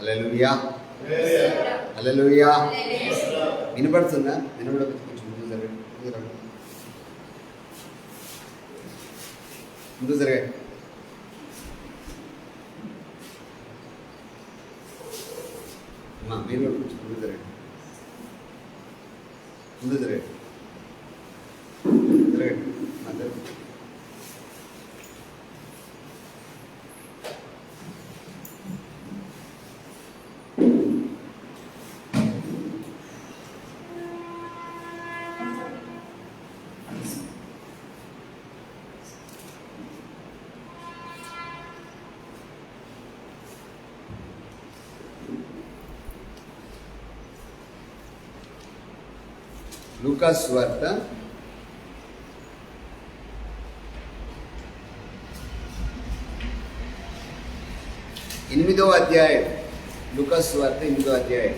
హల్లెలూయా, హల్లెలూయా. వినపడుతుందా? వినపడకపోతే కొంచెం ముందు జరగండి, ముందు జరగండి. మీరు కూడా కొంచెం ముందు జరగండి, ముందు జరగండి, జరగండి. లూకా సువార్త 8వ అధ్యాయం. లూకా సువార్త 8వ అధ్యాయం.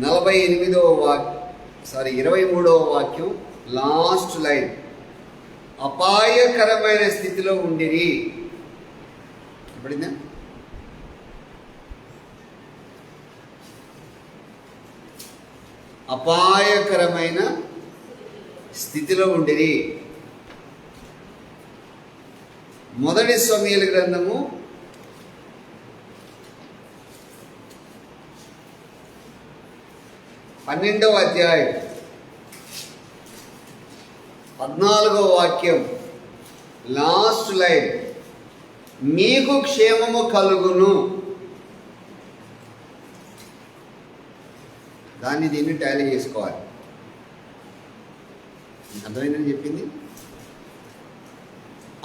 నలభై 23వ వాక్యం లాస్ట్ లైన్. అపాయకరమైన స్థితిలో ఉండిరి. పడిందా? అపాయకరమైన స్థితిలో ఉండిరి. మొదటి సమూయేలు గ్రంథము 12వ అధ్యాయం 14వ వాక్యం లాస్ట్ లైన్. మీకు క్షేమము కలుగును. దాన్ని దీన్ని టాలీ చేసుకోవాలి. అర్థమైందని చెప్పింది.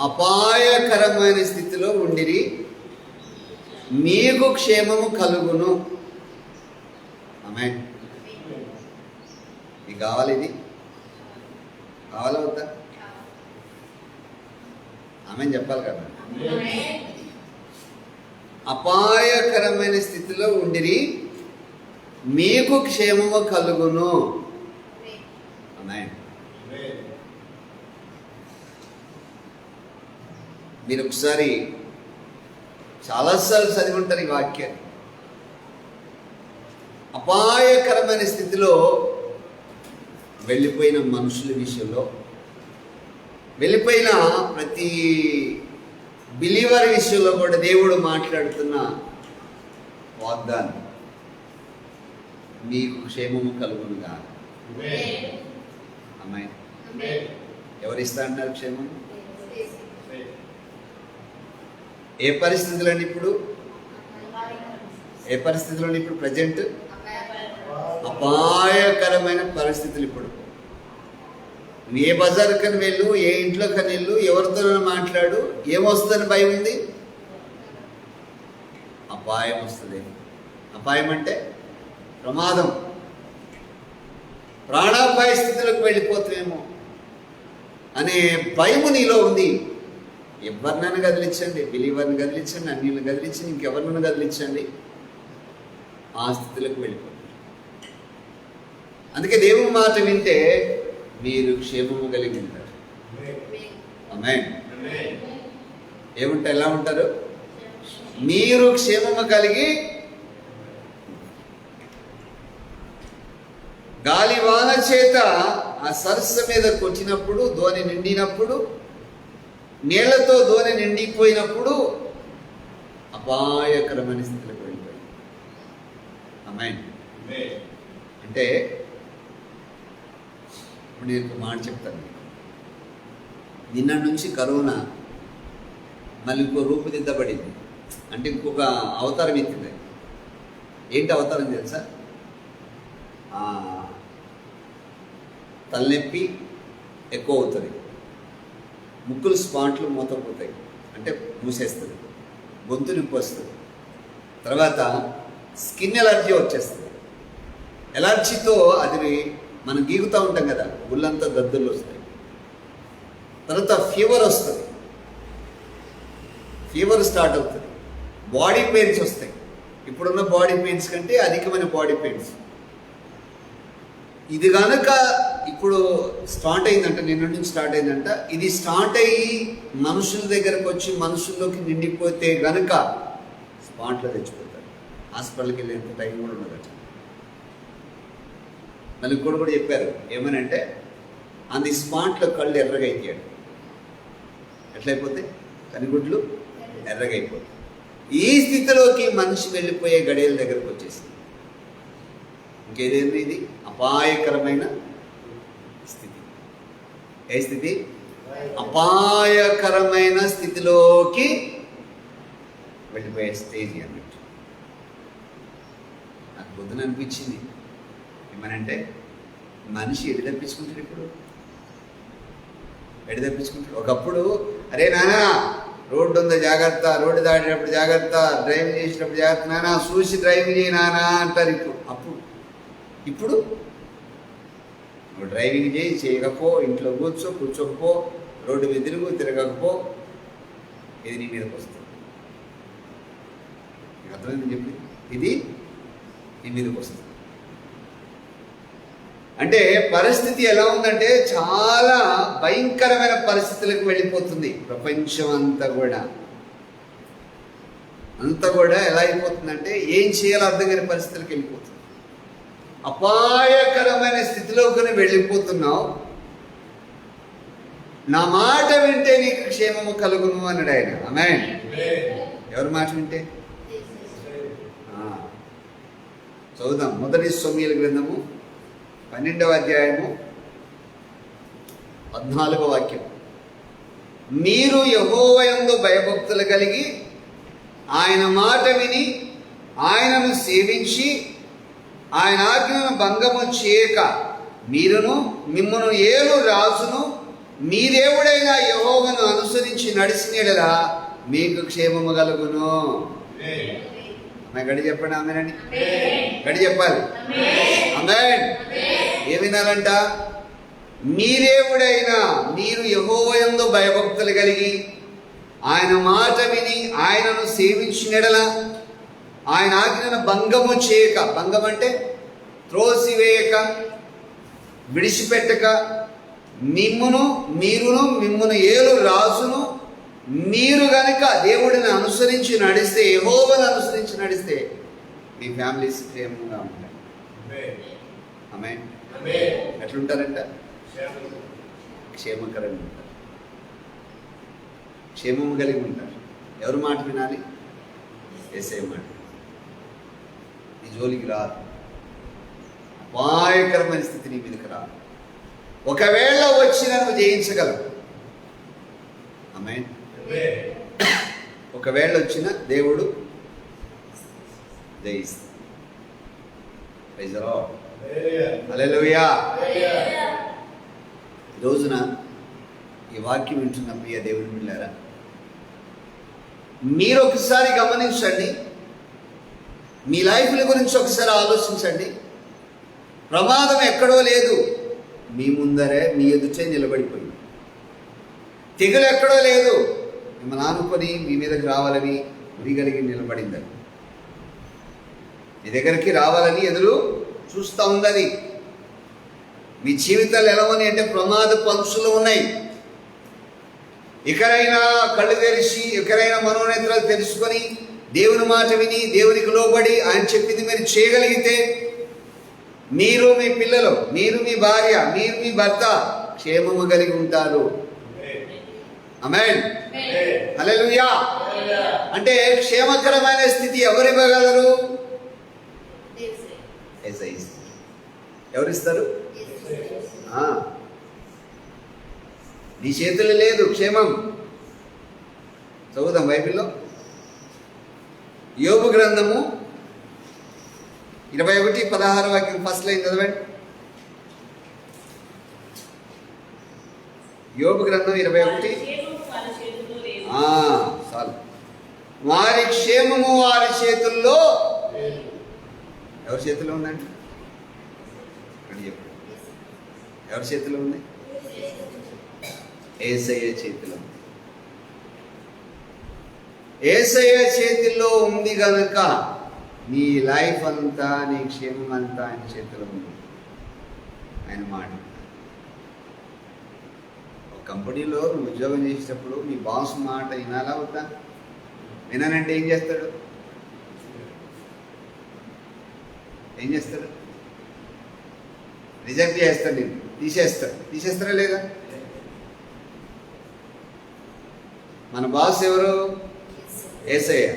అపాయకరమైన స్థితిలో ఉండిరి, మీకు క్షేమము కలుగును. ఆమేన్. మీకు కావాలి? ఇది కావాలా వద్దా? ఆమేన్ చెప్పాలి కదా. అపాయకరమైన స్థితిలో ఉండిరి, మీకు క్షేమము కలుగును. ఆమేన్. మీరు ఒకసారి చాలాసార్లు చదివి ఉంటారు ఈ వాక్యాన్ని. అపాయకరమైన స్థితిలో వెళ్ళిపోయిన మనుషుల విషయంలో, వెళ్ళిపోయిన ప్రతి బిలీవర్ విషయంలో కూడా దేవుడు మాట్లాడుతున్న వాగ్దానం, మీకు క్షేమము కలుగునుగా. అమ్మాయి ఎవరిస్తా అంటారు క్షేమం? ఏ పరిస్థితులని ఇప్పుడు? ఏ పరిస్థితుల్లో ఇప్పుడు? ప్రజెంట్ అపాయకరమైన పరిస్థితులు. ఇప్పుడు ఏ బజార్ కని వెళ్ళు, ఏ ఇంట్లో కని వెళ్ళు, ఎవరితో మాట్లాడు, ఏమొస్తుందని భయం ఉంది? అపాయం వస్తుంది. అపాయం అంటే ప్రమాదం, ప్రాణాపాయ స్థితిలోకి వెళ్ళిపోతామేమో అనే భయము నీలో ఉంది. ఎవరినైనా కదిలించండి, బిలీవర్ని కదిలించండి, అన్యులను కదిలించండి, ఇంకెవరినైనా కదిలించండి, ఆ స్థితిలోకి వెళ్ళిపోతారు. అందుకే దేవుని మాట వింటే మీరు క్షేమము కలిగి ఉంటారు. ఆమేన్. ఏముంటే ఎలా ఉంటారు? మీరు క్షేమము కలిగి. గాలి వాన చేత ఆ సరస్సు మీదకి వచ్చినప్పుడు, ధోని నిండినప్పుడు, నీళ్లతో ధోని నిండిపోయినప్పుడు అపాయకరమైన స్థితిలోకి వెళ్ళిపోయింది. ఆమేన్. అంటే ఇప్పుడు నేను ఒక మాట చెప్తాను. నిన్న నుంచి కరోనా మళ్ళీ ఇంకో రూపుదిద్దబడింది. అంటే ఇంకొక అవతారం ఎత్తింది. ఏంటి అవతారం తెలుసా? తలనొప్పి ఎక్కువ అవుతుంది, ముక్కులు స్పాట్లు మూతపోతాయి, అంటే మూసేస్తుంది, గొంతు నొప్పి వస్తుంది, తర్వాత స్కిన్ ఎలర్జీ వచ్చేస్తుంది. ఎలర్జీతో అది మనం గీగుతూ ఉంటాం కదా, ఒళ్ళంతా దద్దులు వస్తాయి. తర్వాత ఫీవర్ వస్తుంది, ఫీవర్ స్టార్ట్ అవుతుంది, బాడీ పెయిన్స్ వస్తాయి. ఇప్పుడున్న బాడీ పెయిన్స్ కంటే అధికమైన బాడీ పెయిన్స్. ఇది కనుక ఇప్పుడు స్టార్ట్ అయిందంట, నిన్న నుంచి స్టార్ట్ అయిందంట. ఇది స్టార్ట్ అయ్యి మనుషుల దగ్గరకు వచ్చి మనుషుల్లోకి నిండిపోతే గనుక స్పాట్లో తెచ్చిపోతారు. హాస్పిటల్కి వెళ్ళేంత టైం కూడా ఉండదట. మళ్ళీ కూడా చెప్పారు ఏమనంటే, ఆన్ ది స్పాట్లో కళ్ళు ఎర్రగా అయిపోయాడు. ఎట్లయిపోతే కనిగుడ్లు ఎర్రగా అయిపోతాయి. ఈ స్థితిలోకి మనిషి వెళ్ళిపోయే గడియల దగ్గరకు వచ్చేసింది. ఇంకేదేంది? ఇది అపాయకరమైన స్థితి. ఏ స్థితి? అపాయకరమైన స్థితిలోకి వెళ్ళిపోయే స్టేజ్ అన్నట్టు. నాకు పొద్దున అనిపించింది ఏమనంటే, మనిషి ఎడి తప్పించుకుంటాడు. ఇప్పుడు ఎడి తప్పించుకుంటాడు. ఒకప్పుడు అరే నానా రోడ్డు ఉందా జాగ్రత్త, రోడ్డు దాటేటప్పుడు జాగ్రత్త, డ్రైవింగ్ చేసేటప్పుడు జాగ్రత్త నానా, చూసి డ్రైవింగ్ చేయి నానా అంటారు. ఇప్పుడు నువ్వు డ్రైవింగ్ చేయి, చేయకపో, ఇంట్లో కూర్చోకపో, రోడ్డు మీద తిరగకపో, ఇది నీ మీదకి వస్తుంది. నీకు అర్థమైందని చెప్పి ఇది నీ మీదకి వస్తుంది. అంటే పరిస్థితి ఎలా ఉందంటే చాలా భయంకరమైన పరిస్థితులకు వెళ్ళిపోతుంది. ప్రపంచం అంతా కూడా ఎలా అయిపోతుందంటే ఏం చేయాలో అర్థం కాని పరిస్థితులకు వెళ్ళిపోతుంది. అపాయకరమైన స్థితిలోకి వెళ్ళిపోతున్నావు. నా మాట వింటే నీకు క్షేమము కలుగును అన్నాడు ఆయన. ఆమేన్. ఎవరి మాట వింటే? చదువుదాం. మొదటి సమూయేలు గ్రంథము 12వ అధ్యాయము 14వ వాక్యం. మీరు యెహోవా యందు భయభక్తులు కలిగి ఆయన మాట విని ఆయనను సేవించి ఆయన ఆజ్ఞను భంగము చేయక మీరును మిమ్మును ఏలు రాజును మీ దేవుడైన యెహోవాను అనుసరించి నడిచిన యెడల మీకు క్షేమము కలుగును. గడి చెప్పండి. ఆమేనండి. గడి చెప్పాలి. ఆమేన్. ఏ వినాలంట? మీ దేవుడైన మీరు యెహోవా యందు భయభక్తులు కలిగి ఆయన మాట విని ఆయనను సేవించిన యెడల ఆయన ఆజ్ఞను భంగము చేయక, భంగం అంటే త్రోసివేయక, విడిచిపెట్టక, మిమ్మును ఏలు రాజును మీరు గనక దేవుడిని అనుసరించి నడిస్తే, యెహోవాను అనుసరించి నడిస్తే మీ ఫ్యామిలీస్ క్షేమంగా ఉంటాయి. ఆమేన్. ఎట్లుంటారంట? క్షేమకరంగా ఉంటారు, క్షేమము కలిగి ఉంటారు. ఎవరు మాట వినాలి? యేసయ్య మాట. నీ జోలికి రాదు. అపాయకరమైన స్థితి నీ మీదకి రాదు. ఒకవేళ వచ్చినా నువ్వు జయించగలవు. ఆమేన్. ఒకవేళ వచ్చిన దేవుడు జయిస్తాడు. Praise the lord. హల్లెలూయా. ఈ రోజున ఈ వాక్యం వింటున్న ప్రియ దేవుని బిడ్డలారా, మీరు ఒకసారి గమనించండి. మీ లైఫ్ల గురించి ఒకసారి ఆలోచించండి. ప్రమాదం ఎక్కడో లేదు, మీ ముందరే, మీ ఎదుటే నిలబడిపోయింది. తెగులు ఎక్కడో లేదు, మిమ్మల్ని ఆనుకొని మీ మీదకి రావాలని ఉరిగలిగి నిలబడిందని, మీ దగ్గరికి రావాలని ఎదురు చూస్తూ ఉందని. మీ జీవితాలు ఎలా ఉన్నాయి అంటే ప్రమాద పంచులు ఉన్నాయి. ఇకరైనా కళ్ళు తెరిచి, ఇకరైనా మనోనేత్రాలు తెలుసుకొని దేవుని మాట విని దేవునికి లోబడి ఆయన చెప్పింది మీరు చేయగలిగితే మీరు, మీ పిల్లలు, మీరు, మీ భార్య, మీరు, మీ భర్త క్షేమము కలిగి ఉంటారు. ఆమేన్. హల్లెలూయా. అంటే క్షేమకరమైన స్థితి ఎవరు ఇవ్వగలరు? యేసయ్య. ఎవరిస్తారు? నీ చేతులు లేదు క్షేమం. చదువుదాం బైబిల్లో. యోబు గ్రంథము 21:16 వాక్యం ఫస్ట్ లైన్ చదవండి. యోబు గ్రంథం 21. చాలు. వారి క్షేమము వారి చేతుల్లో. ఎవరి చేతిలో ఉందండి? ఎవరి చేతిలో ఉంది? యేసయ్య చేతిలో. యేసయ్య చేతిలో ఉంది గనుక నీ లైఫ్ అంతా, నీ క్షేమం అంతా ఆయన చేతిలో ఉంది. ఆయన మాట వినాలి. ఒక కంపెనీలో నువ్వు ఉద్యోగం చేసేటప్పుడు మీ బాస్ మాట వినాలా వద్దా? వినానంటే ఏం చేస్తాడు? ఏం చేస్తాడు? రిజెక్ట్ చేస్తాడు, నేను తీసేస్తారా లేదా? మన బాస్ ఎవరు? యేసయ్య.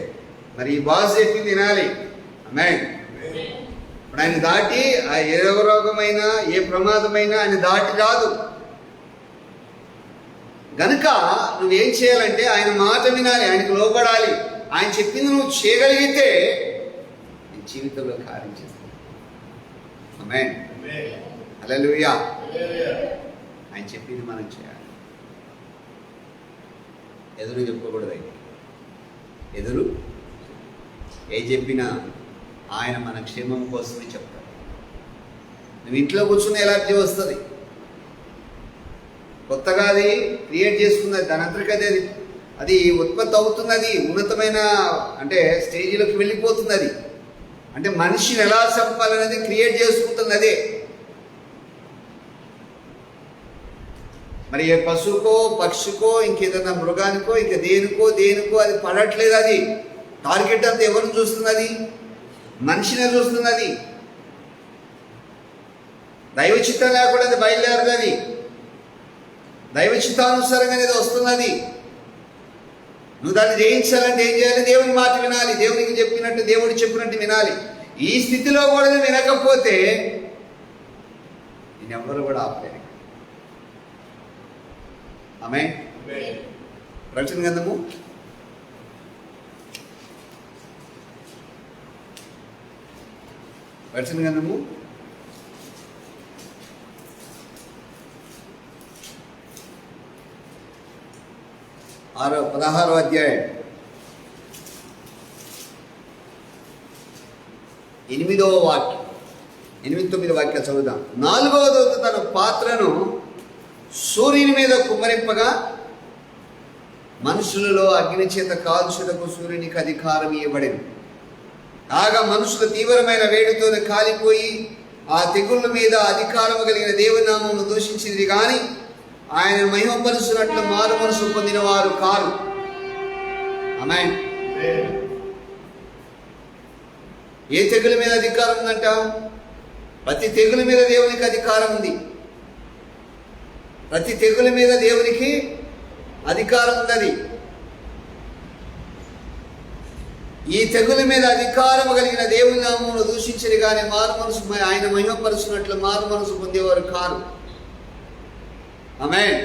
మరి ఈ బాస్ చెప్పింది వినాలి. ఆమేన్. ఇప్పుడు ఆయన దాటి ఏ రోగమైనా ఏ ప్రమాదమైనా ఆయన దాటి రాదు. గనుక నువ్వేం చేయాలంటే ఆయన మాట వినాలి, ఆయనకు లోబడాలి. ఆయన చెప్పింది నువ్వు చేయగలిగితే నీ జీవితంలో కార్యం చేస్తావు. ఆమేన్. హల్లెలూయా. ఆయన చెప్పింది మనం చేయాలి. ఎదురు చెప్పకూడదు. అయితే ఎదురు ఏ చెప్పినా ఆయన మన క్షేమం కోసమే చెప్తాడు. నువ్వు ఇంట్లో కూర్చున్న ఎలర్జీ వస్తుంది, కొత్తగా అది క్రియేట్ చేసుకున్నది, దాని అంతరికదే అది ఉత్పత్తి అవుతున్నది, ఉన్నతమైన అంటే స్టేజీలోకి వెళ్ళిపోతున్నది. అంటే మనిషిని ఎలా చంపాలనేది క్రియేట్ చేసుకుంటుంది అదే. మరి ఏ పశువుకో పక్షికో ఇంకేదైనా మృగానికో ఇంక దేనికో అది పడట్లేదు. అది టార్గెట్ అంతా ఎవరిని చూస్తున్నది? మనిషినే చూస్తున్నది. దైవ చిత్తం లేకుండా అది బయలుదేరదు. అది దైవ చిత్తానుసారంగా అనేది వస్తున్నది. నువ్వు దాన్ని జయించాలంటే ఏం చేయాలి? దేవుని మాట వినాలి, దేవునికి చెప్పినట్టు దేవుడు చెప్పినట్టు వినాలి. ఈ స్థితిలో కూడా వినకపోతే నేనెవ్వరు కూడా ఆపలేరు. ఆమేన్. ప్రకటన గ్రంథము 16వ అధ్యాయం 8వ వాక్యం, 8-9 వాక్యాలు చదువుదాం. 4వ దూత తన పాత్రను సూర్యుని మీద కుమ్మరింపగా మనుషులలో అగ్ని చేత కాల్చుటకు సూర్యునికి అధికారం ఇవ్వబడింది. కాగా మనుషులు తీవ్రమైన వేడితో కాలిపోయి ఆ తెగుళ్ళ మీద అధికారం కలిగిన దేవుని నామమును దూషించింది కానీ ఆయన మహిమపరుచున్నట్లు మారు మనసు పొందిన వారు కారు. ఆమేన్. ఏ తెగుల మీద అధికారం ఉందంట? ప్రతి తెగుల మీద దేవునికి అధికారం ఉంది. ప్రతి తెగుల మీద దేవునికి అధికారం ఉన్నది. ఈ తెగుల మీద అధికారం కలిగిన దేవుని నామమును దూషించరు కానీ మారు మనసు ఆయన మహిమపరుచున్నట్లు మారు మనసు పొందేవారు కారు. ఆమేన్.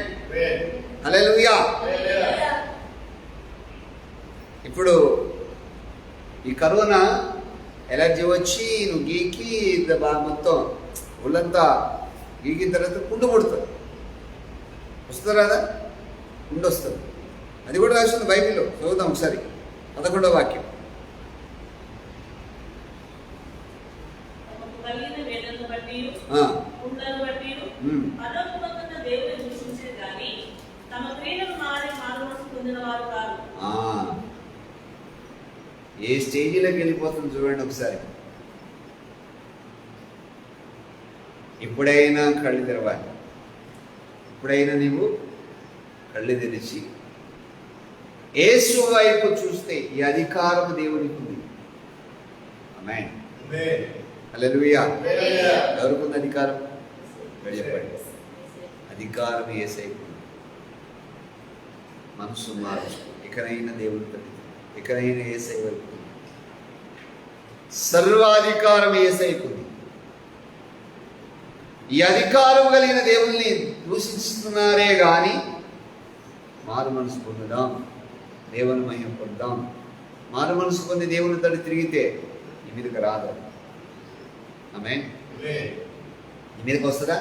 హల్లెలూయా. ఇప్పుడు ఈ కరోనా ఎలర్జీ వచ్చి నువ్వు గీకి మొత్తం ఒళ్ళంతా గీకిన తర్వాత పుండు పుడుతుంది. వస్తుంది రాదా? పుండు వస్తుంది. అది కూడా రాస్తుంది బైబిల్లో. చదువుదాం ఒకసారి 11వ వాక్యం. ఏ స్టేజీలోకి వెళ్ళిపోతుంది చూడండి ఒకసారి. ఎప్పుడైనా కళ్ళు తెరవాలి. ఎప్పుడైనా నీవు కళ్ళు తెరిచి యేసు వైపు చూస్తే ఈ అధికారం దేవునికి ఉంది. ఆమేన్. హల్లెలూయా. ఎవరికి ఉంది అధికారం? చెప్పండి. అధికారం యేసయ్యకు. మనసు మార్చు. ఇకనైనా దేవుని ఇకనైనా యేసయ్య వైపు సర్వాధికారం యేసయ్యకు ఉంది. ఈ అధికారం కలిగిన దేవుల్ని దూషిస్తున్నారే కానీ మారు మనసు పొందుదాం, దేవుని మహిమ పొందాం. మారు మనసు పొంది దేవుని తడి తిరిగితే ఈ మీదకి రాదు. ఆమేన్. ఈ మీదకి వస్తుందా?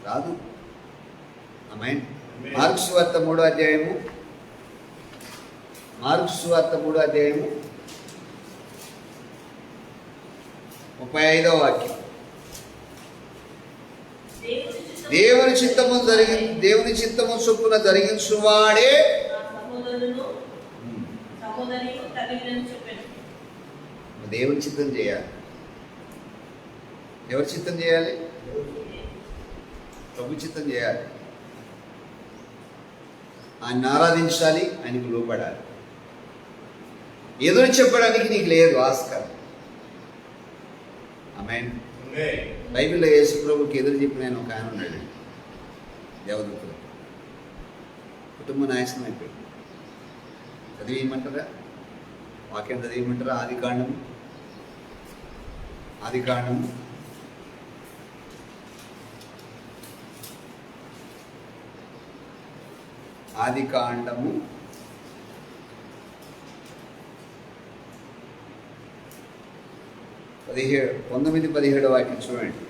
రాదు. ఆమేన్. మార్కు సువార్త 3వ అధ్యాయము 35వ వాక్యం. దేవుని చిత్తము చొప్పున జరిగించువాడే దేవుని చిత్తం చేయాలి. ఎవరి చిత్తం చేయాలి? ప్రభు చిత్తం చేయాలి, ఆయన ఆరాధించాలి, ఆయనకు లోపడాలి. ఎదురు చెప్పడానికి నీకు లేదు ఆస్కారం. ఆమేన్. బైబిల్లో యేసు ప్రభుకి ఎదురు చెప్పిన ఆయన ఒక ఆయన ఉన్నాడు, దేవదూతుడు. కుటుంబ నాశనం అయిపోయింది. చదివేయమంటారా? వాక్యం చదివేయమంటారా? ఆదికాండము ఆదికాండము 19-17 వాక్యం చూడండి.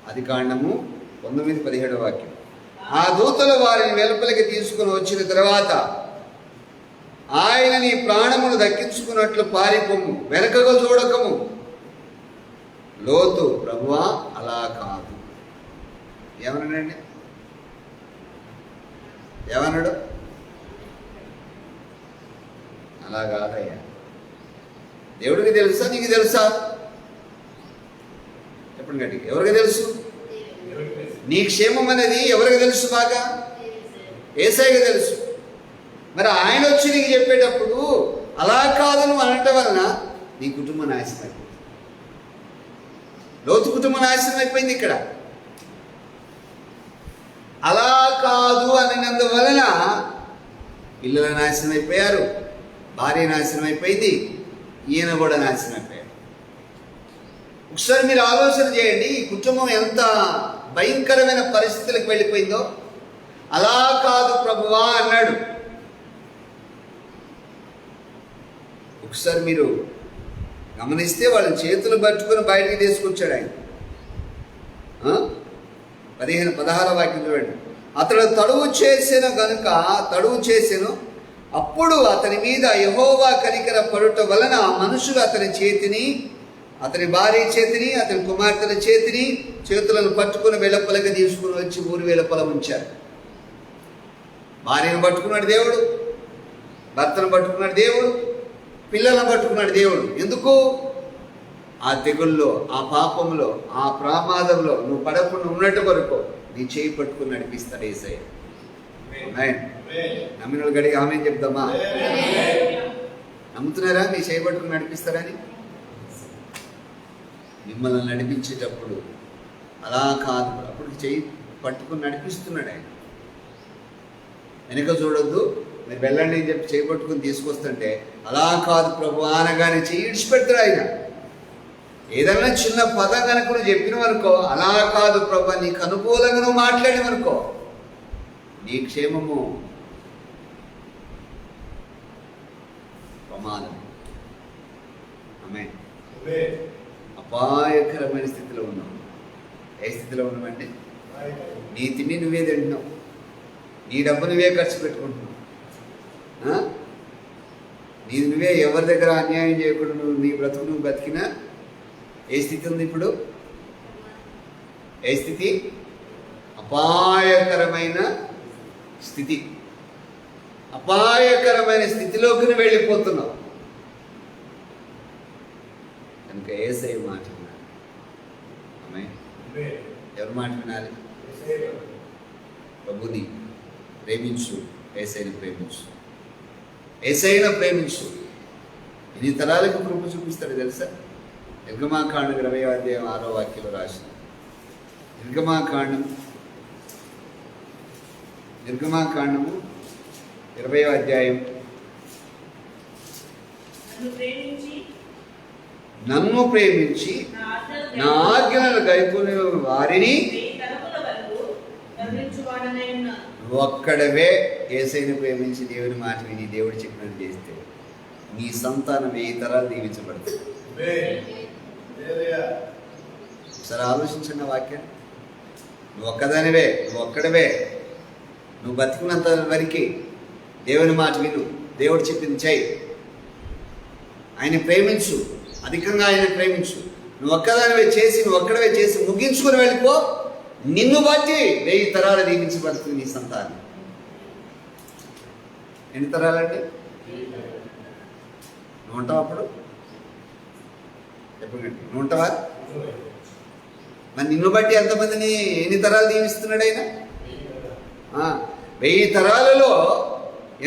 ఆదికాండము 19-17 వాక్యం. ఆ దూతలు వారిని వెలుపలికి తీసుకుని వచ్చిన తర్వాత ఆయన నీ ప్రాణమును దక్కించుకున్నట్లు పారిపోము, వెనకగా చూడకము. లోతు, ప్రభువా అలా కాదు. ఏమన్నాడండి? ఏమన్నాడు? అలా కాదయ్యా. దేవుడికి తెలుసా, నీకు తెలుసా? చెప్పండి గట్టిగా. ఎవరికి తెలుసు? నీ క్షేమం అనేది ఎవరికి తెలుసు? బాగా యేసయ్యకి తెలుసు. మరి ఆయన వచ్చి నీకు చెప్పేటప్పుడు అలా కాదు నువ్వు అనటం వలన నీ కుటుంబం నాశనం అయిపోయింది. లోతు కుటుంబం నాశనం అయిపోయింది. ఇక్కడ అలా కాదు అనినందువలన పిల్లల నాశనం అయిపోయారు, భార్య నాశనం అయిపోయింది, ఈయన కూడా నాశనం అయిపోయాడు. ఒకసారి మీరు ఆలోచన చేయండి, ఈ కుటుంబం ఎంత భయంకరమైన పరిస్థితులకు వెళ్ళిపోయిందో. అలా కాదు ప్రభువా అన్నాడు. ఒకసారి మీరు గమనిస్తే వాళ్ళ చేతులు పట్టుకుని బయటికి తీసుకొచ్చాడు ఆయన. 15-16 వాక్యం చూడండి. అతడు తడువు చేసెను అప్పుడు అతని మీద యెహోవా కనికర పడుట వలన మనుషులు అతని చేతిని, అతని భార్య చేతిని, అతని కుమార్తెల చేతులను పట్టుకుని వెలుపలకి తీసుకుని వచ్చి ఊరి వెలుపల ఉంచారు. భార్యను పట్టుకున్నాడు దేవుడు, భర్తను పట్టుకున్నాడు దేవుడు, పిల్లలను పట్టుకున్నాడు దేవుడు. ఎందుకు? ఆ తెగుల్లో, ఆ పాపంలో, ఆ ప్రమాదంలో నువ్వు పడకుండా ఉన్నట్టు వరకు నీ చేయి పట్టుకుని నడిపిస్తాడు యేసయ్య. నమ్మిన వాళ్ళు గడిగా ఆమె చెప్తామా? నమ్ముతున్నారా నీ చేయి పట్టుకుని నడిపిస్తారని? మిమ్మల్ని నడిపించేటప్పుడు అలా కాదు, అప్పుడు చేయి పట్టుకుని నడిపిస్తున్నాడు ఆయన. వెనక చూడొద్దు, మీరు వెళ్ళండి అని చెప్పి చేయి పట్టుకుని తీసుకొస్తుంటే అలా కాదు ప్రభు అనగానే చేయి ఇడిచిపెడతాడు ఆయన. ఏదైనా చిన్న పదం కనుక నువ్వు చెప్పినవనుకో, అలా కాదు ప్రభు నీకు అనుకూలంగా నువ్వు మాట్లాడినవనుకో, నీ క్షేమము ప్రమాదం. ఆమేన్. అపాయకరమైన స్థితిలో ఉన్నాం. ఏ స్థితిలో ఉన్నామంటే, నీ తిండి నువ్వే తింటున్నావు, నీ డబ్బు నువ్వే ఖర్చు పెట్టుకుంటున్నావు, నీది నువ్వే, ఎవరి దగ్గర అన్యాయం చేయకుండా నువ్వు నీ బ్రతుకు నువ్వు బతికినా ఏ స్థితి ఉంది ఇప్పుడు? ఏ స్థితి? అపాయకరమైన స్థితి. అపాయకరమైన స్థితిలోకి వెళ్ళిపోతున్నావు. కనుక యేసయ్య మాట వినాలి. ఆమేన్. ఎవరి మాట వినాలి? ప్రభుని ప్రేమించు, యేసయ్యను ప్రేమించు, యేసయ్యను ప్రేమించు. ఇన్ని తరాలకు కృప చూపిస్తాడు తెలుసా? నిర్గమాకాండం 20-6 వాక్యంలో రాసిన నిర్గమాకాండము 20వ అధ్యాయం. నన్ను ప్రేమించి నా ఆజ్ఞలను గైకొనే వారిని ఒక్కడవే యేసయ్యను ప్రేమించి దేవుని మాట విని దేవుడు చెప్పినట్టు చేస్తే నీ సంతానం 1000 తరాలు దీవించబడుతుంది. ఒకసారి ఆలోచించండి వాక్యాన్ని. నువ్వు ఒక్కడవే నువ్వు బతికినంత వరకు దేవుని మాట విను, దేవుడు చెప్పింది చెయ్యి, ఆయన ప్రేమించు, అధికంగా ఆయన ప్రేమించు. నువ్వు ఒక్కడవే చేసి ముగించుకొని వెళ్ళిపో. నిన్ను బట్టి 1000 తరాలు దీవించబడుతుంది నీ సంతానం. ఎన్ని తరాలండి? నువ్వు ఉంటావు అప్పుడు చెప్పండి, నువ్వు ఉంటావా? మరి నిన్ను బట్టి ఎంతమందిని ఎన్ని తరాలు దీవిస్తున్నాడు ఆయన? 1000 తరాలలో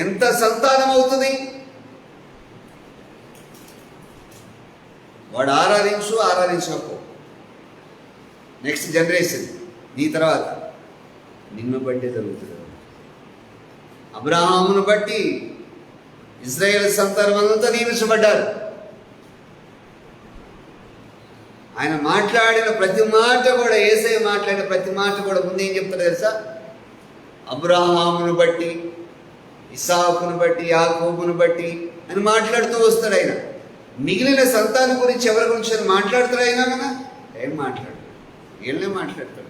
ఎంత సంతానం అవుతుంది? వాడు ఆరాధించకపో నెక్స్ట్ జనరేషన్ నీ తర్వాత నిన్ను బట్టే జరుగుతుంది. అబ్రహామును బట్టి ఇశ్రాయేల్ సంతానం అంతా నియమించబడ్డారు. ఆయన మాట్లాడిన ప్రతి మాట కూడా, యేసయ్య మాట్లాడిన ప్రతి మాట కూడా ముందు ఏం చెప్తారు తెలుసా? అబ్రహామును బట్టి, ఇస్సాకును బట్టి, యాకోబును బట్టి అని మాట్లాడుతూ వస్తాడు ఆయన. మిగిలిన సంతానం గురించి ఎవరి గురించి అని మాట్లాడుతాడు ఆయన? కదా ఏం మాట్లాడు, వీళ్ళనే మాట్లాడతాడు.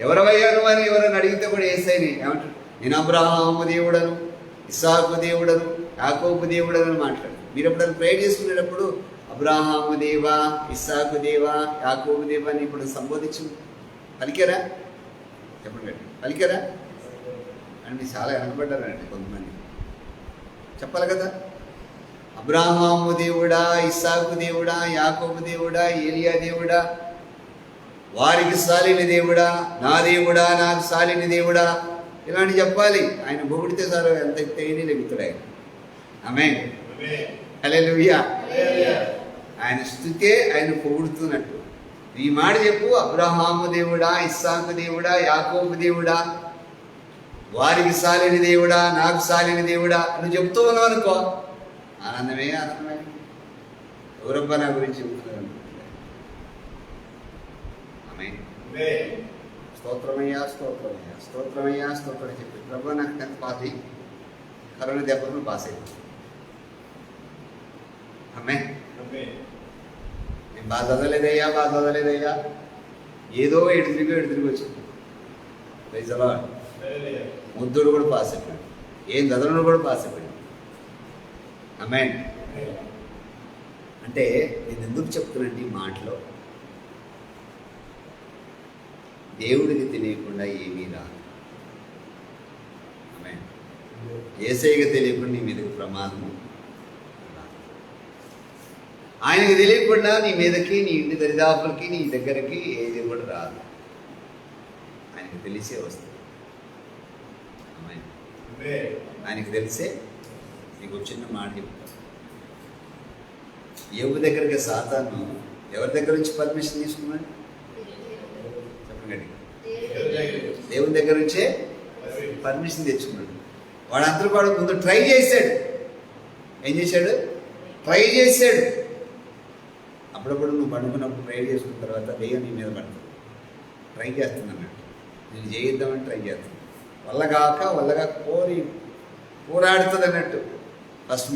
ఎవరవయ్యా నువ్వు అని ఎవరైనా అడిగితే కూడా యేసయ్యని ఏమంటాడు? నేను అబ్రహాము దేవుడను, ఇస్సాకు దేవుడను, యాకోబు దేవుడను అని మాట్లాడు. మీరు ఎప్పుడైనా ప్రేయర్ చేసుకునేటప్పుడు అబ్రహాము దేవా, ఇస్సాకు దేవా, యాకోబు దేవా అని ఇప్పుడు సంబోధించు పలికారా? చెప్పండి, పలికారా? అంటే చాలా వెనకబడ్డారండి కొంతమంది. చెప్పాలి కదా, అబ్రహాము దేవుడా, ఇస్సాకు దేవుడా, యాకోబు దేవుడా, ఏలియా దేవుడా, వారికి సాలిని దేవుడా, నా దేవుడా, నాకు సాలిని దేవుడా, ఇలాంటి చెప్పాలి. ఆయన పొగిడితే సార్ ఎంత తేని లెగుతాడు ఆయన. ఆమేన్, హల్లెలూయా. ఆయన స్తుతే ఆయన పొగుడుతున్నట్టు. ఈ మాట చెప్పు, అబ్రహాము దేవుడా, ఇస్సాకు దేవుడా, యాకోబు దేవుడా, వారికి సాలిని దేవుడా, నాకు సాలిని దేవుడా నువ్వు చెప్తూ ఉన్నావు అనుకో, ఆనందమే ఆనందమే. ఎవరబ్బా నా గురించి చెబుతున్నారు? ఆమేన్, స్తోత్రమయ్యా, స్తోత్రమయ్యా, స్తోత్రమయ్యా, స్తోత్రం చెప్పి ప్రభు నాకు 10th పాస్ అయ్యి కరోనా దెబ్బను పాస్ అయ్యింది. ఆమేన్. నేను బాగా చదవలేదయ్యా, ఏదో ఎటు తిరిగి వచ్చింది. Praise the lord. ముద్దుడు కూడా పాస్ అయిపోయాడు, ఏం చదవను కూడా పాస్ అయిపోయాడు. ఆమేన్. అంటే నేను ఎందుకు చెప్తున్నానంటే ఈ మాటలో, దేవుడికి తెలియకుండా ఏమీ రాదు. ఆమేన్. యేసయ్యకి తెలియకుండా నీ మీదకి ప్రమాదము రాదు. ఆయనకి తెలియకుండా నీ మీదకి, నీ ఇంటి దరిదాపులకి, నీ దగ్గరికి ఏది కూడా రాదు. ఆయనకి తెలిసే వస్తుంది. ఆమేన్. ఆయనకి తెలిసే. నీకు చిన్న మాట చెప్తాను. యోబు దగ్గరికి సాతాను ఎవరి దగ్గర నుంచి పర్మిషన్ తీసుకున్నాడు? చెప్పండి, దేవుని దగ్గర నుంచే పర్మిషన్ తెచ్చుకున్నాడు. వాడంతా కూడా ముందు ట్రై చేశాడు. ఏం చేశాడు? ట్రై చేశాడు. అప్పుడప్పుడు నువ్వు పండుకున్నప్పుడు ట్రై చేసుకున్న తర్వాత దెయ్యం నీ మీద పడుతుంది. ట్రై చేస్తున్నాను, నేను చేయిద్దామని ట్రై చేస్తాను. వల్లగా పోరాడుతుంది అన్నట్టు. ఫస్ట్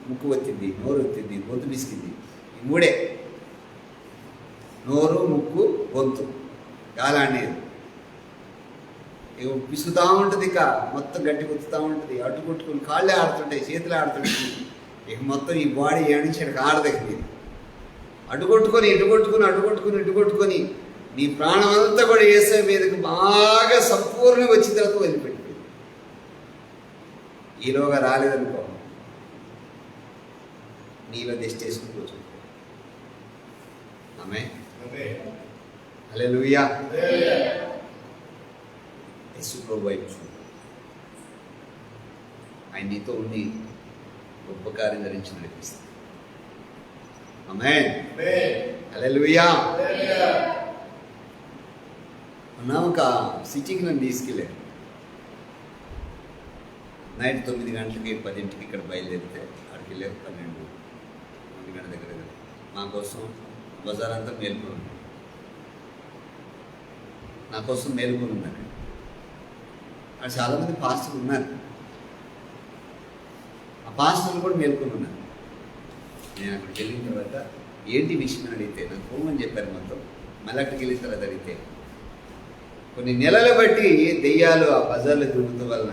ముక్కు వచ్చింది, నోరు వచ్చింది, గొంతు పిసికింది. ఈ 3 నోరు, ముక్కు, గొంతు గాలాడేది. ఇక పిసుకుతూ ఉంటుంది, ఇక మొత్తం గట్టి కొత్తుతూ ఉంటుంది. అడ్డు కొట్టుకుని కాళ్ళే ఆడుతుంటాయి, చేతులు ఆడుతుంటాయి. ఇక మొత్తం ఈ బాడీ ఏడించడానికి ఆడదగ్గింది. అడ్డు కొట్టుకొని నీ ప్రాణం అంతా కూడా యేసయ్య మీదకి బాగా సంపూర్ణంగా వచ్చిన తర్వాత వదిలిపెట్టింది. ఈలోగా రాలేదనుకో, నీలో దిష్టి వేసుకుని కూర్చో. ఆమేన్, హల్లెలూయా. యేసు ప్రభు వైపు చూడు. ఆయన నీతో ఉండి గొప్ప కార్యం ధరించి నడిపిస్తాడు. ఆమేన్, హల్లెలూయా. మొన్న ఒక సిటీకి నన్ను తీసుకెళ్ళారు. నైట్ 9 గంటలకి 10ంటికి ఇక్కడ బయలుదేరితే అక్కడికి వెళ్ళారు 12 గంటల దగ్గర. మా కోసం బజార్ అంతా మేల్కొని ఉంది. నా కోసం మేల్కొని ఉంది అక్కడ. అక్కడ చాలామంది పాస్టర్లు ఉన్నారు. ఆ పాస్టర్లు కూడా మేల్కొని ఉన్నారు. నేను అక్కడికి వెళ్ళిన తర్వాత ఏంటి విషయం అని అడిగితే నాకు పోమని చెప్పారు మొత్తం. మళ్ళీ అక్కడికి వెళ్ళిన తర్వాత అడిగితే కొన్ని నెలలు బట్టి దెయ్యాలు ఆ బజార్లో తిరుగుతూ వలన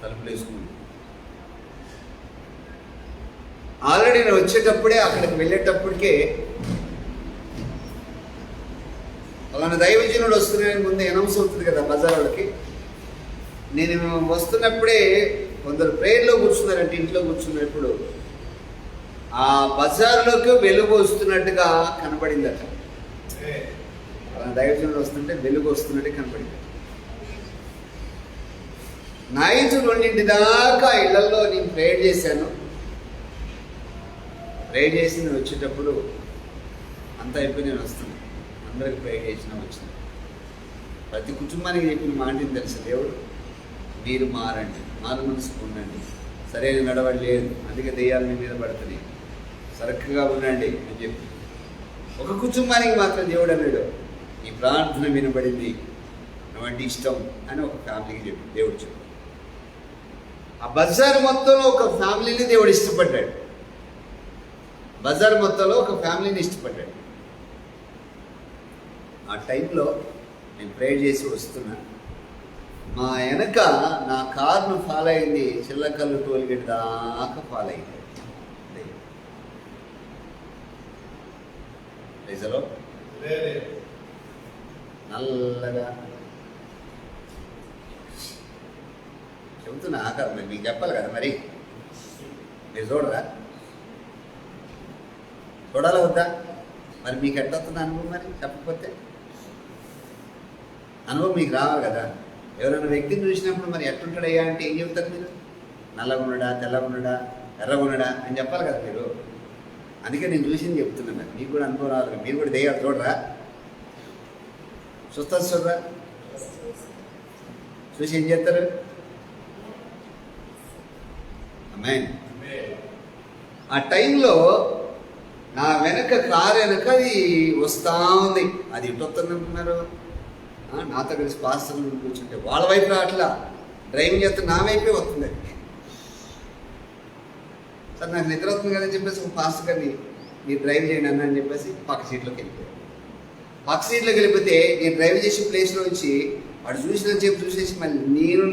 తలుపులు వేసుకున్నాను. ఆల్రెడీ నేను వచ్చేటప్పుడే అక్కడికి వెళ్ళేటప్పటికే అలానే దైవజనుడు వస్తున్నాయని ముందే అనౌన్స్ అవుతుంది కదా బజార్ వాళ్ళకి. నేను వస్తున్నప్పుడే కొందరు ప్రేయర్లో కూర్చున్నారంటే ఇంట్లో కూర్చున్నప్పుడు ఆ బజార్లోకి వెలుగు వస్తున్నట్టుగా కనబడిందట. అలా దైవజనులు వస్తుంటే వెలుగు వస్తున్నట్టు కనబడింది. నైట్ 2 దాకా ఇళ్లలో నేను ప్రేయర్ చేశాను. ప్రేయర్ చేసి నేను వచ్చేటప్పుడు అంతా అయిపోయి నేను వస్తున్నాను. అందరికి ప్రేయర్ చేసిన వచ్చిన ప్రతి కుటుంబానికి చెప్పిన మాటని తెలుసు, దేవుడు మీరు మారండి, మారు మనసుకు ఉండండి, సరైన నడవడి లేదు, అందుకే దెయ్యాలు మీ మీద పడుతున్నాయి, సరక్కుగా ఉండండి అని చెప్పి ఒక కుటుంబానికి మాత్రం దేవుడు అన్నాడు, ఈ ప్రార్థన వినబడింది, నువ్వంటే ఇష్టం అని ఒక ఫ్యామిలీకి చెప్పి దేవుడు చెప్పాడు. ఆ బజార్ మొత్తంలో ఒక ఫ్యామిలీని దేవుడు ఇష్టపడ్డాడు. బజార్ మొత్తంలో ఒక ఫ్యామిలీని ఇష్టపడ్డాడు. ఆ టైంలో నేను ప్రేయర్ చేసి వస్తున్నా, మా వెనక నా కార్ను ఫాలో అయింది, చిల్లకల్లు టోల్గేట్ దాకా ఫాలో అయింది. రిజలో నల్లగా చెబుతున్నా ఆకారం, మరి మీకు చెప్పాలి కదా, మరి మీరు చూడరా, చూడాలా వద్దా? మరి మీకు ఎట్లవుతుంది అనుభవం? మరి చెప్పకపోతే అనుభవం మీకు రావాలి కదా. ఎవరైనా వ్యక్తిని చూసినప్పుడు మరి ఎట్లుంటాడయ్యా అంటే ఏం చెప్తారు మీరు? నల్లగా ఉన్నాడా, తెల్లగా ఉన్నాడా, ఎర్రగా ఉన్నాడా అని చెప్పాలి కదా మీరు. అందుకే నేను చూసింది చెప్తున్నాను, మీకు కూడా అనుభవం రావాలి. మీరు కూడా దెయ్యాలు చూడరా, చూడరా, చూసి ఏం చేస్తారు? ఆమేన్. ఆ టైంలో నా వెనక కారు వెనక అది వస్తూ ఉంది. అది ఇటు వస్తుందంటున్నారు, నాతో కలిసి పాస్టర్లు కూర్చుంటే వాళ్ళ వైపు రావట్లా, డ్రైవింగ్ చేస్తే నా వైపే వస్తుంది. సార్ నాకు నిద్ర వస్తుంది కదని చెప్పేసి ఒక పాస్టర్ గారిని మీరు డ్రైవ్ చేయండి అన్న అని చెప్పేసి పక్క సీట్లోకి వెళ్ళిపోయాడు. పక్క సీట్లోకి వెళ్ళిపోతే నేను డ్రైవ్ చేసే ప్లేస్లో వచ్చి వాడు చూసినని చెప్పి చూసేసి మళ్ళీ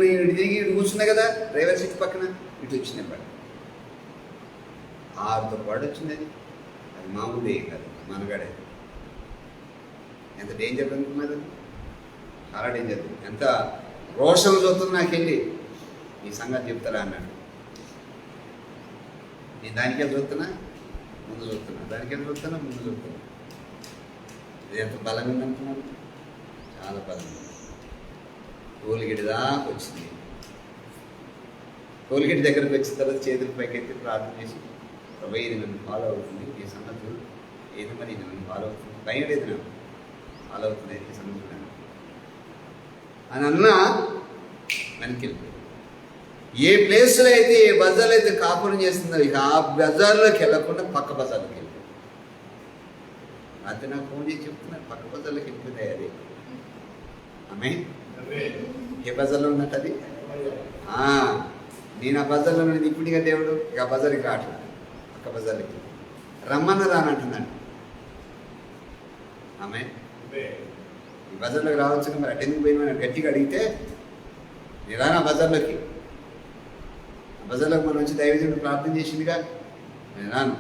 నేను తిరిగి కూర్చున్నా కదా డ్రైవర్ సీట్ పక్కన, ఇటు వచ్చిన పాడు 6తో పాటు వచ్చింది. అది మామూలు ఏం కాదు, మనగాడే. ఎంత డేంజర్ అనుకున్నది, చాలా డేంజర్. ఎంత రోషం చూస్తుంది నాకెళ్ళి, ఈ సంగతి చెప్తారా అన్నాడు. నేను దానికెళ్ళి చూస్తున్నా, ముందు చూస్తున్నా, దానికెళ్ళి చూస్తున్నా, ముందు చూస్తున్నా. ఇది ఎంత బలం ఉందనుకున్నాను, చాలా బలం. టోల్గేట్ దాకా వచ్చింది. టోల్గేట్ దగ్గరకు వచ్చిన తర్వాత చేతులు పైకెత్తి ప్రార్థన చేసి, ప్రభు ఇది నన్ను ఫాలో అవుతుంది, ఈ సంగతులు ఏది మరి నన్ను ఫాలో అవుతుంది, భయం లేదు నాకు, ఫాలో అవుతుంది ఈ సంగతులు అని అన్నా. వెనకెళ్ళిపోయి ఏ ప్లేస్లో అయితే, ఏ బజార్లో అయితే కాపురం చేస్తుందో ఇక ఆ బజార్లోకి వెళ్ళకుండా పక్క బజార్లోకి వెళ్ళిపోయి. రాత్రి నాకు ఫోన్ చేసి చెప్తున్నారు, పక్క బజార్లోకి వెళ్ళిపోతాయి. అది ఆమె ఏ బజార్లో ఉన్నట్టు అది. నేను ఆ బజార్లో ఉన్నది ఇప్పుడు ఇక దేవుడు ఇక ఆ బజార్కి రావట్లేదు, పక్క బజార్లకి రమ్మన్న రానంటున్నాడు. ఆమె ఈ బజార్లోకి రావచ్చు, మరి అటెందుకు పోయిన గట్టిగా అడిగితే నేను రానా బజార్లోకి. బజార్లోకి మనం వచ్చి దైవజనుడు ప్రార్థన చేసిందిగా, నేను రాను.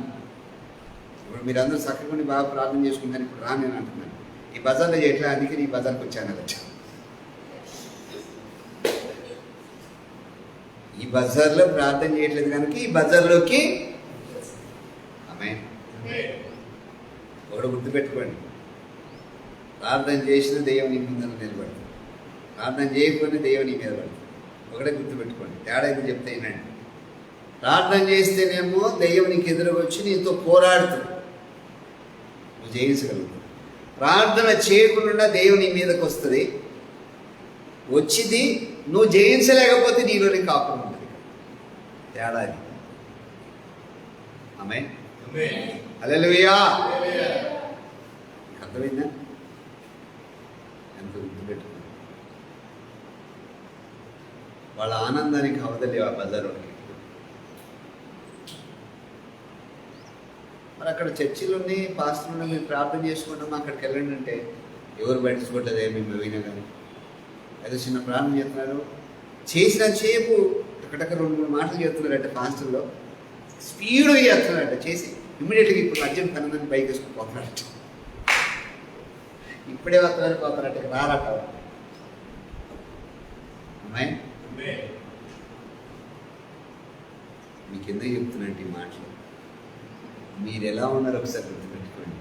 ఇప్పుడు మీరందరూ చక్కగా బాగా ప్రార్థన చేసుకుంటాను, ఇప్పుడు రాను నేను అంటున్నాను. ఈ బజార్లో చేయట్లే, అందుకే ఈ బజార్కి వచ్చాను కదా. ఈ బజార్లో ప్రార్థన చేయట్లేదు కనుక ఈ బజార్లోకి. ఆమె ఒకడు గుర్తుపెట్టుకోండి, ప్రార్థన చేసిన దెయ్యం నీ ముందర నిలబడుతుంది, ప్రార్థన చేయకపోయినా దెయ్యం నీ మీద పడుతుంది. ఒకటే గుర్తుపెట్టుకోండి, తేడా ఇది చెప్తే వినండి. ప్రార్థన చేస్తేనేమో దెయ్యం నీకు ఎదురుగా వచ్చి నీతో పోరాడుతుంది, నువ్వు జయించగలుగుతావు. ప్రార్థన చేయకుండా దెయ్యం నీ మీదకి వస్తుంది, వచ్చింది నువ్వు జయించలేకపోతే నీలోని కాపురం ఉంటుంది. తేడా అది. ఆమేన్. హల్లెలూయా. అర్థమైందా? ఎంత గుర్తుపెట్టుకున్నా. వాళ్ళ ఆనందానికి అవదలేవు ఆ బజార్లోకి. మరి అక్కడ చర్చిలు ఉన్నాయి, పాస్టర్లు ఉన్నాయి, మీరు ప్రార్థన చేసుకుంటాం అక్కడికి వెళ్ళండి అంటే ఎవరు పట్టించుకోవట్లేదు. మేము పోయినా కానీ ఏదో చిన్న ప్రార్థన చేస్తున్నారు, చేసిన చేపు టకటక 2-3 మాటలు చేస్తున్నారంటే పాస్టర్లో స్పీడ్గా చేస్తున్నారంట. చేసి ఇమ్మీడియట్గా ఇప్పుడు అర్జెంట్ పని బైక్ వేసుకుని పోతున్నారట. ఇప్పుడే వస్తున్నారని పోతారట, రారట. అమ్మాయి మీకు ఎందుకు చెప్తున్నట్టు ఈ మాటలు? మీరు ఎలా ఉన్నారో ఒకసారి గుర్తుపెట్టుకోండి.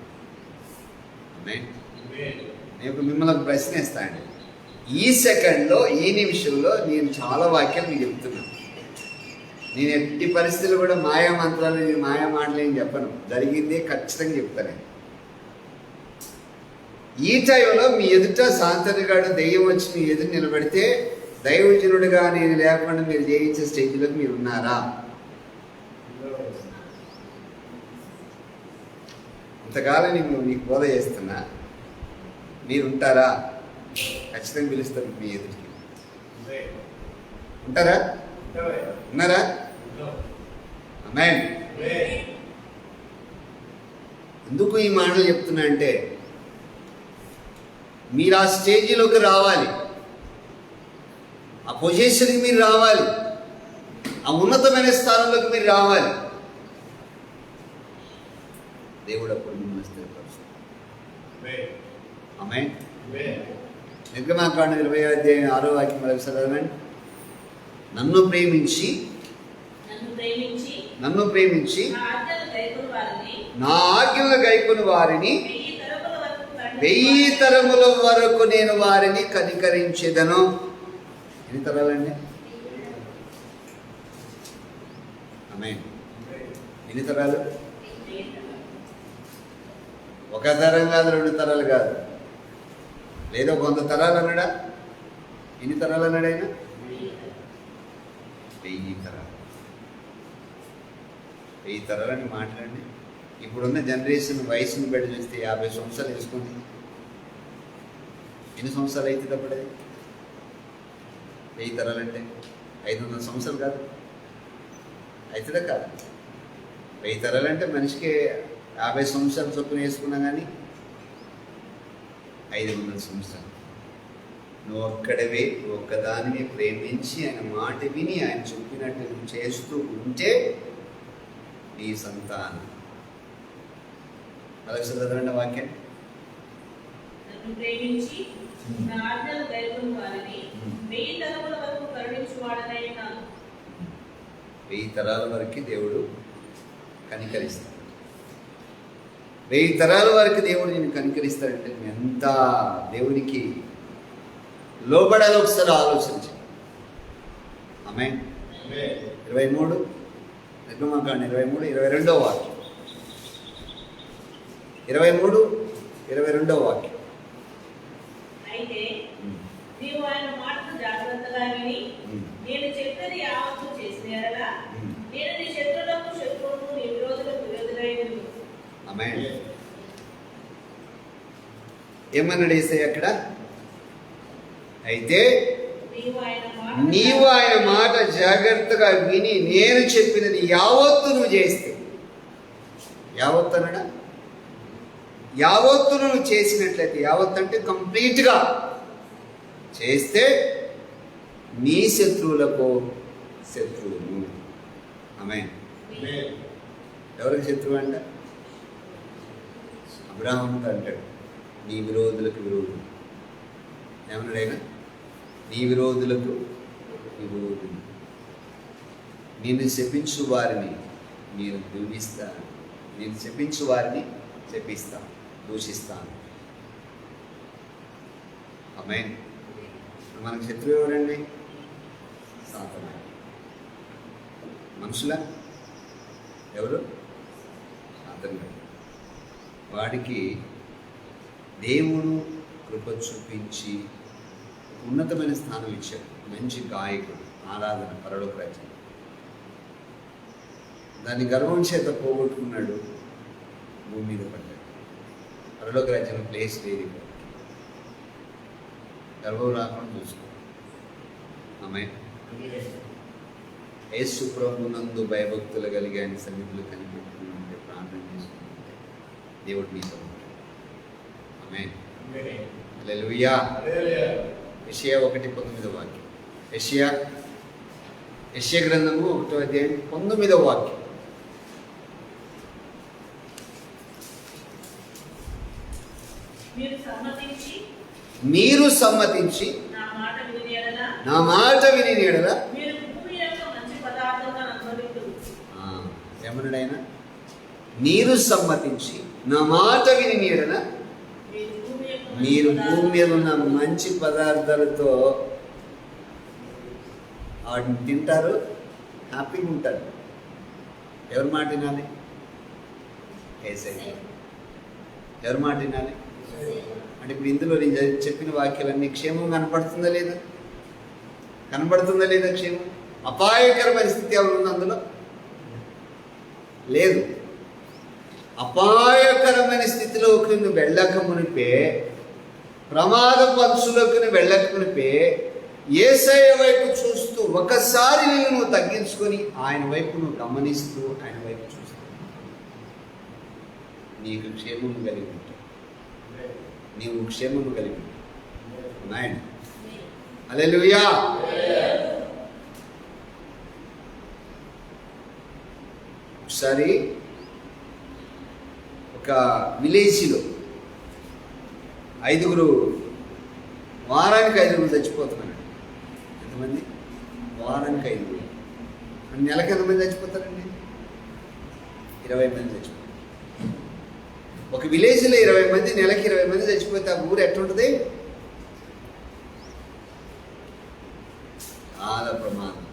నేను మిమ్మల్ని ఒక ప్రశ్న ఇస్తానండి. ఈ సెకండ్లో, ఈ నిమిషంలో నేను చాలా వాక్యాలు మీకు చెప్తున్నాను. నేను ఎట్టి పరిస్థితులు కూడా మాయా మంత్రాలు, మాయా మాటలు ఏం చెప్పను. జరిగిందే ఖచ్చితంగా చెప్తాను. ఈ టైంలో మీ ఎదుట సాంతనిగాడు దెయ్యం వచ్చి మీ ఎదురు నిలబడితే, దైవజనుడిగా నేను లేకుండా మీరు జయించే స్టేజ్లోకి మీరు ఉన్నారా? ఇంతకాలం నేను మీకు బోధ చేస్తున్నా, మీరు ఉంటారా? ఖచ్చితంగా పిలుస్తారు మీ ఎదుటికి. ఉంటారా? ఉన్నారా? ఆమేన్. ఎందుకు ఈ మాటలు చెప్తున్నా అంటే, మీరు ఆ స్టేజీలోకి రావాలి, ఆ పొజిషన్కి మీరు రావాలి, ఆ ఉన్నతమైన స్థానంలోకి మీరు రావాలి. దేవుడు అప్పుడు మిమ్మల్ని స్థిరపరుస్తాడు. ఆమేన్. నిర్గమాకాండం 20:6 మరొకసారి చదవండి. నన్ను ప్రేమించి నా ఆజ్ఞలు గైకొని వారిని 1000 తరముల వరకు నేను వారిని కనికరించెదను. ఎన్ని తరాలండి? ఆమేన్. ఎన్ని తరాలు? ఒక తరం కాదు, 2 తరాలు కాదు, లేదా 100 తరాలు అన్నాడా? ఎన్ని తరాలు అన్నాడు ఆయన? 1000 తరాలు. 1000 తరాలని మాట్లాడండి. ఇప్పుడున్న జనరేషన్ వయసుని బట్టి చూస్తే 50 సంవత్సరాలు వేసుకోండి. ఎన్ని సంవత్సరాలు అవుతుంది అప్పుడు? అది 1000 తరాలంటే 500 సంవత్సరాలు కాదు, అవుతుందా కాదు? 1000 తరాలంటే మనిషికి 50 సంవత్సరాలు చొప్పున వేసుకున్నా కానీ 500 సంవత్సరాలు. నువ్వు ఒక్కడవే, ఒక్కదానిని ప్రేమించి ఆయన మాట విని ఆయన చెప్పినట్టు నువ్వు చేస్తూ ఉంటే నీ సంతానం. అలాగే చదవండి వాక్యం. 1000 తరాల వరకు దేవుడు కనికరిస్తాడు. 1000 తరాల వరకు దేవుడు నేను కనికరిస్తాడంటే ఎంత దేవునికి లోబడాలో ఒకసారి ఆలోచించండి. ఆమేన్. 23 నిర్గమాకాండం 23:22 వాక్యం. 23:22 వాక్యం. అయితే నీవు ఆయన మాటను జాగ్రత్తగా విని నేను చెప్పేది యావత్తు చేసిన యెడల నేను నీ శత్రువులకు శత్రువును, నీ విరోధులకు విరోధుడైనను. ఆమేన్. ఏమన్నాడు యేసయ్య అక్కడ? అయితే నీవు ఆయన మాట జాగ్రత్తగా విని నేను చెప్పినది యావత్తు నువ్వు చేస్తే, యావత్తు అనడా? యావత్తు నువ్వు చేసినట్లయితే, యావత్తు అంటే కంప్లీట్గా చేస్తే నీ శత్రువులకు శత్రువును. ఆమేన్. ఎవరికి శత్రువు అంట? అబ్రాహాముతో అంటాడు, నీ విరోధులకు విరోధులు. ఏమన్నాడైనా? నీ విరోధులకు విరోధులు. నేను శపించు వారిని నేను దూషిస్తాను, నేను శపించు వారిని శపిస్తాను, దూషిస్తాను. ఆమేన్. మనకు శత్రువు ఎవరండి? సాతాను. మనుషుల ఎవరు? సాతాను. వాడికి దేవుడు కృప చూపించి ఉన్నతమైన స్థానం ఇచ్చాడు. మంచి గాయకుడు, ఆరాధన, పరలోక రాజ్యం. దాన్ని గర్వం చేత పోగొట్టుకున్నాడు, భూమి మీద పడ్డాడు. పరలోక రాజ్యంలో ప్లేస్ లేదు. గర్వం రాకుండా చూసుకో. ఆమేన్. యేసు ప్రభువునందు భయభక్తులు కలిగి ఆయన సన్నిధిలో కనిపెట్టుకుంటే, ప్రార్థన చేసుకుంటే దేవుడు మీతో ఉంటాడు. ఆమేన్. హల్లెలూయా. యెషయా 1:19 వాక్యం. యెషయా గ్రంథము 1:19 వాక్యం. మీరు సమ్మతించి నా మాట విని నీడల ఏమన్నాడు ఆయన? నీరు సమ్మతించి నా మాట విని నీడన మీరు భూమి మీద ఉన్న మంచి పదార్థాలతో వాటిని తింటారు, హ్యాపీగా ఉంటారు. ఎవరి మాట వినాలి? యేసయ్య. ఎవరి మాట వినాలి? అంటే ఇప్పుడు ఇందులో నేను చెప్పిన వాక్యాలన్నీ క్షేమం కనపడుతుందా లేదా? కనపడుతుందా లేదా క్షేమం? అపాయకరమైన స్థితి ఎవరు ఉంది అందులో? లేదు. అపాయకరమైన స్థితిలోకి నువ్వు వెళ్ళక మునిపే, ప్రమాదపు అంచులోకి నువ్వు వెళ్ళక మునిపే యేసయ్య వైపు చూస్తూ ఒకసారి నువ్వు తగ్గించుకొని ఆయన వైపు నువ్వు గమనిస్తూ ఆయన వైపు చూస్తూ నీకు క్షేమము కలిగి ఉంటావు. నీవు క్షేమము కలిగి ఉంటావు. నాయన హల్లెలూయా. ఒకసారి ఒక విలేజ్లో వారానికి 5 చచ్చిపోతున్నారు. ఎంతమంది? వారానికి 5. నెలకి ఎంతమంది చచ్చిపోతారండి? 20 మంది చచ్చిపోతారు. ఒక విలేజ్లో 20 మంది, నెలకి 20 మంది చచ్చిపోతే ఆ ఊరు ఎట్లుంటుంది? చాలా ప్రమాదం.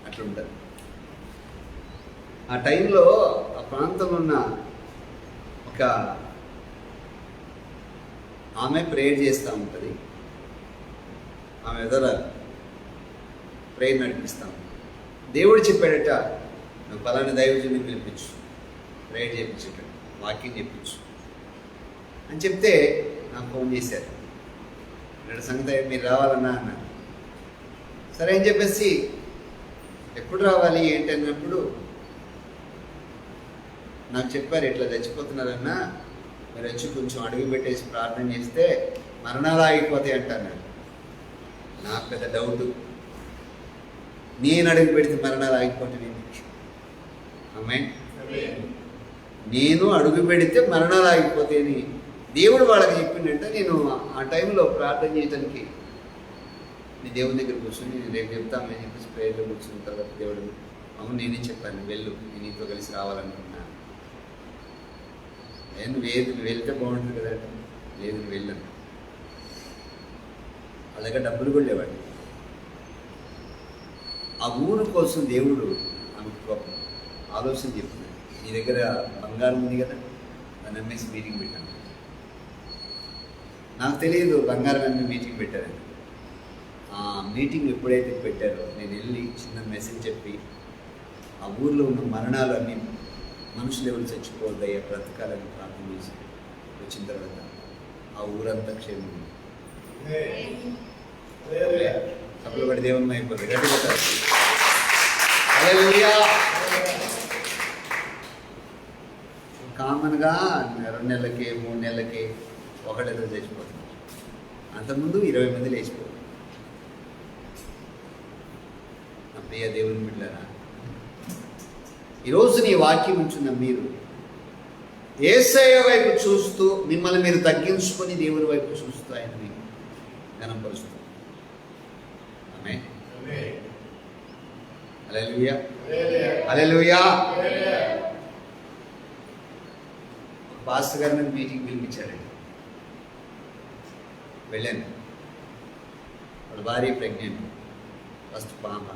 అట్లుంటుంది. ఆ టైంలో ఆ ప్రాంతంలో ఉన్న ఒక ఆమె ప్రేయర్ చేస్తూ ఉంటుంది. ఆమె ఎదుర ప్రేయర్ నడిపిస్తాం. దేవుడు చెప్పాడట, నువ్వు పలానా దైవజుని పిలిపించు, ప్రేయర్ చేయించేటాడు, వాక్యం చెప్పించు అని చెప్తే నాకు ఫోన్ చేశారు. ఇక్కడ సంగతి మీరు రావాలన్నా అన్నారు. సరే అని చెప్పేసి ఎప్పుడు రావాలి ఏంటి అన్నప్పుడు నాకు చెప్పారు, ఇట్లా చచ్చిపోతున్నారన్నా, మీరు వచ్చి కొంచెం అడుగు పెట్టేసి ప్రార్థన చేస్తే మరణాలు ఆగిపోతాయి అంటాను. నాకు పెద్ద డౌట్, నేను అడుగు పెడితే మరణాలు ఆగిపోతే అమ్మాయి, నేను అడుగు పెడితే మరణాలు ఆగిపోతాయని దేవుడు వాళ్ళకి చెప్పిండంటే నేను ఆ టైంలో ప్రార్థన చేయడానికి నీ దేవుని దగ్గర కూర్చొని నేను రేపు చెప్తామని చెప్పేసి ప్రేయర్లో కూర్చున్న తర్వాత దేవుడు, అవును నేనే చెప్పాను, వెళ్ళు, నేను నీతో కలిసి రావాలనుకున్నాను. నువ్వు వెళ్తే బాగుంటుంది కదా. లేదు, నువ్వు వెళ్ళాను. వాళ్ళ దగ్గర డబ్బులు కూడా లేవాడు. ఆ ఊరు కోసం దేవుడు ఆమెకు గొప్ప ఆలోచన చెప్తున్నాడు. నీ దగ్గర బంగారం ఉంది కదా, దాన్ని అమ్మేసి మీటింగ్ పెట్టాను. నాకు తెలియదు బంగారం అమ్మి మీటింగ్ పెట్టారని. ఆ మీటింగ్ ఎప్పుడైతే పెట్టారో నేను వెళ్ళి చిన్న మెసేజ్ చెప్పి ఆ ఊర్లో ఉన్న మరణాలు అన్నీ, మనుషులు ఎవరు చచ్చిపోవద్దయ్యా, బ్రతకాలని ప్రార్థన చేసి వచ్చిన తర్వాత ఆ ఊరంతా క్షేమం. సభలు పడి దేవుని అయిపోతుంది. కామన్గా 2 నెలలకి 3 నెలలకి ఒకళ్ళేదో చచ్చిపోతున్నారు. అంతకుముందు 20 మంది లేచిపోతారు. నా ప్రియ దేవుని బిడ్డలారా, ఈరోజు నీ వాక్యం ఉంచున్న మీరు యేసయ్య వైపు చూస్తూ మిమ్మల్ని మీరు తగ్గించుకొని దేవుని వైపు చూస్తూ ఆయన మీకు ఘనపరుస్తూ. ఆమేన్. హల్లెలూయా, హల్లెలూయా. పాస్టర్ గారు నన్ను మీటింగ్ పిలిపించాడండి. వెళ్ళాను. వాళ్ళ భార్య ప్రెగ్నెంట్, ఫస్ట్ పాప.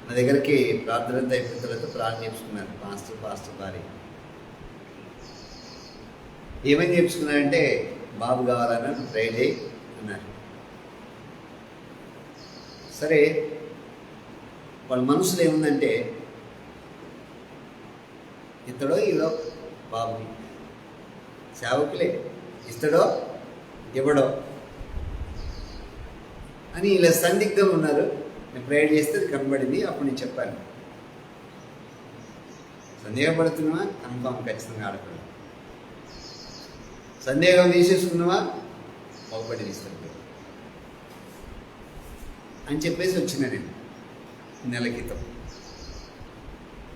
నా దగ్గరికి ప్రార్థన అంతా అయిపోయిన తర్వాత ప్రార్థన చేసుకున్నారు పాస్టర్ భార్య. ఏమని చెప్పుకున్నారంటే, బాబు కావాలన్నా ట్రై చేయి అన్నారు. సరే, వాళ్ళ మనసులో ఏముందంటే, ఇతడో ఇదో బాబుని సేవకులే, ఇస్తడో ఇవ్వడో అని ఇలా సందిగ్ధం ఉన్నారు. నేను ప్రేయర్ చేస్తే కనబడింది. అప్పుడు నేను చెప్పాను, సందేహపడుతున్నావా? కన్ఫామ్, ఖచ్చితంగా ఆడకూడదు. సందేహం తీసేసుకున్నావా? బాగుపడి తీస్తాను అని చెప్పేసి వచ్చిన నేను నెల క్రితం.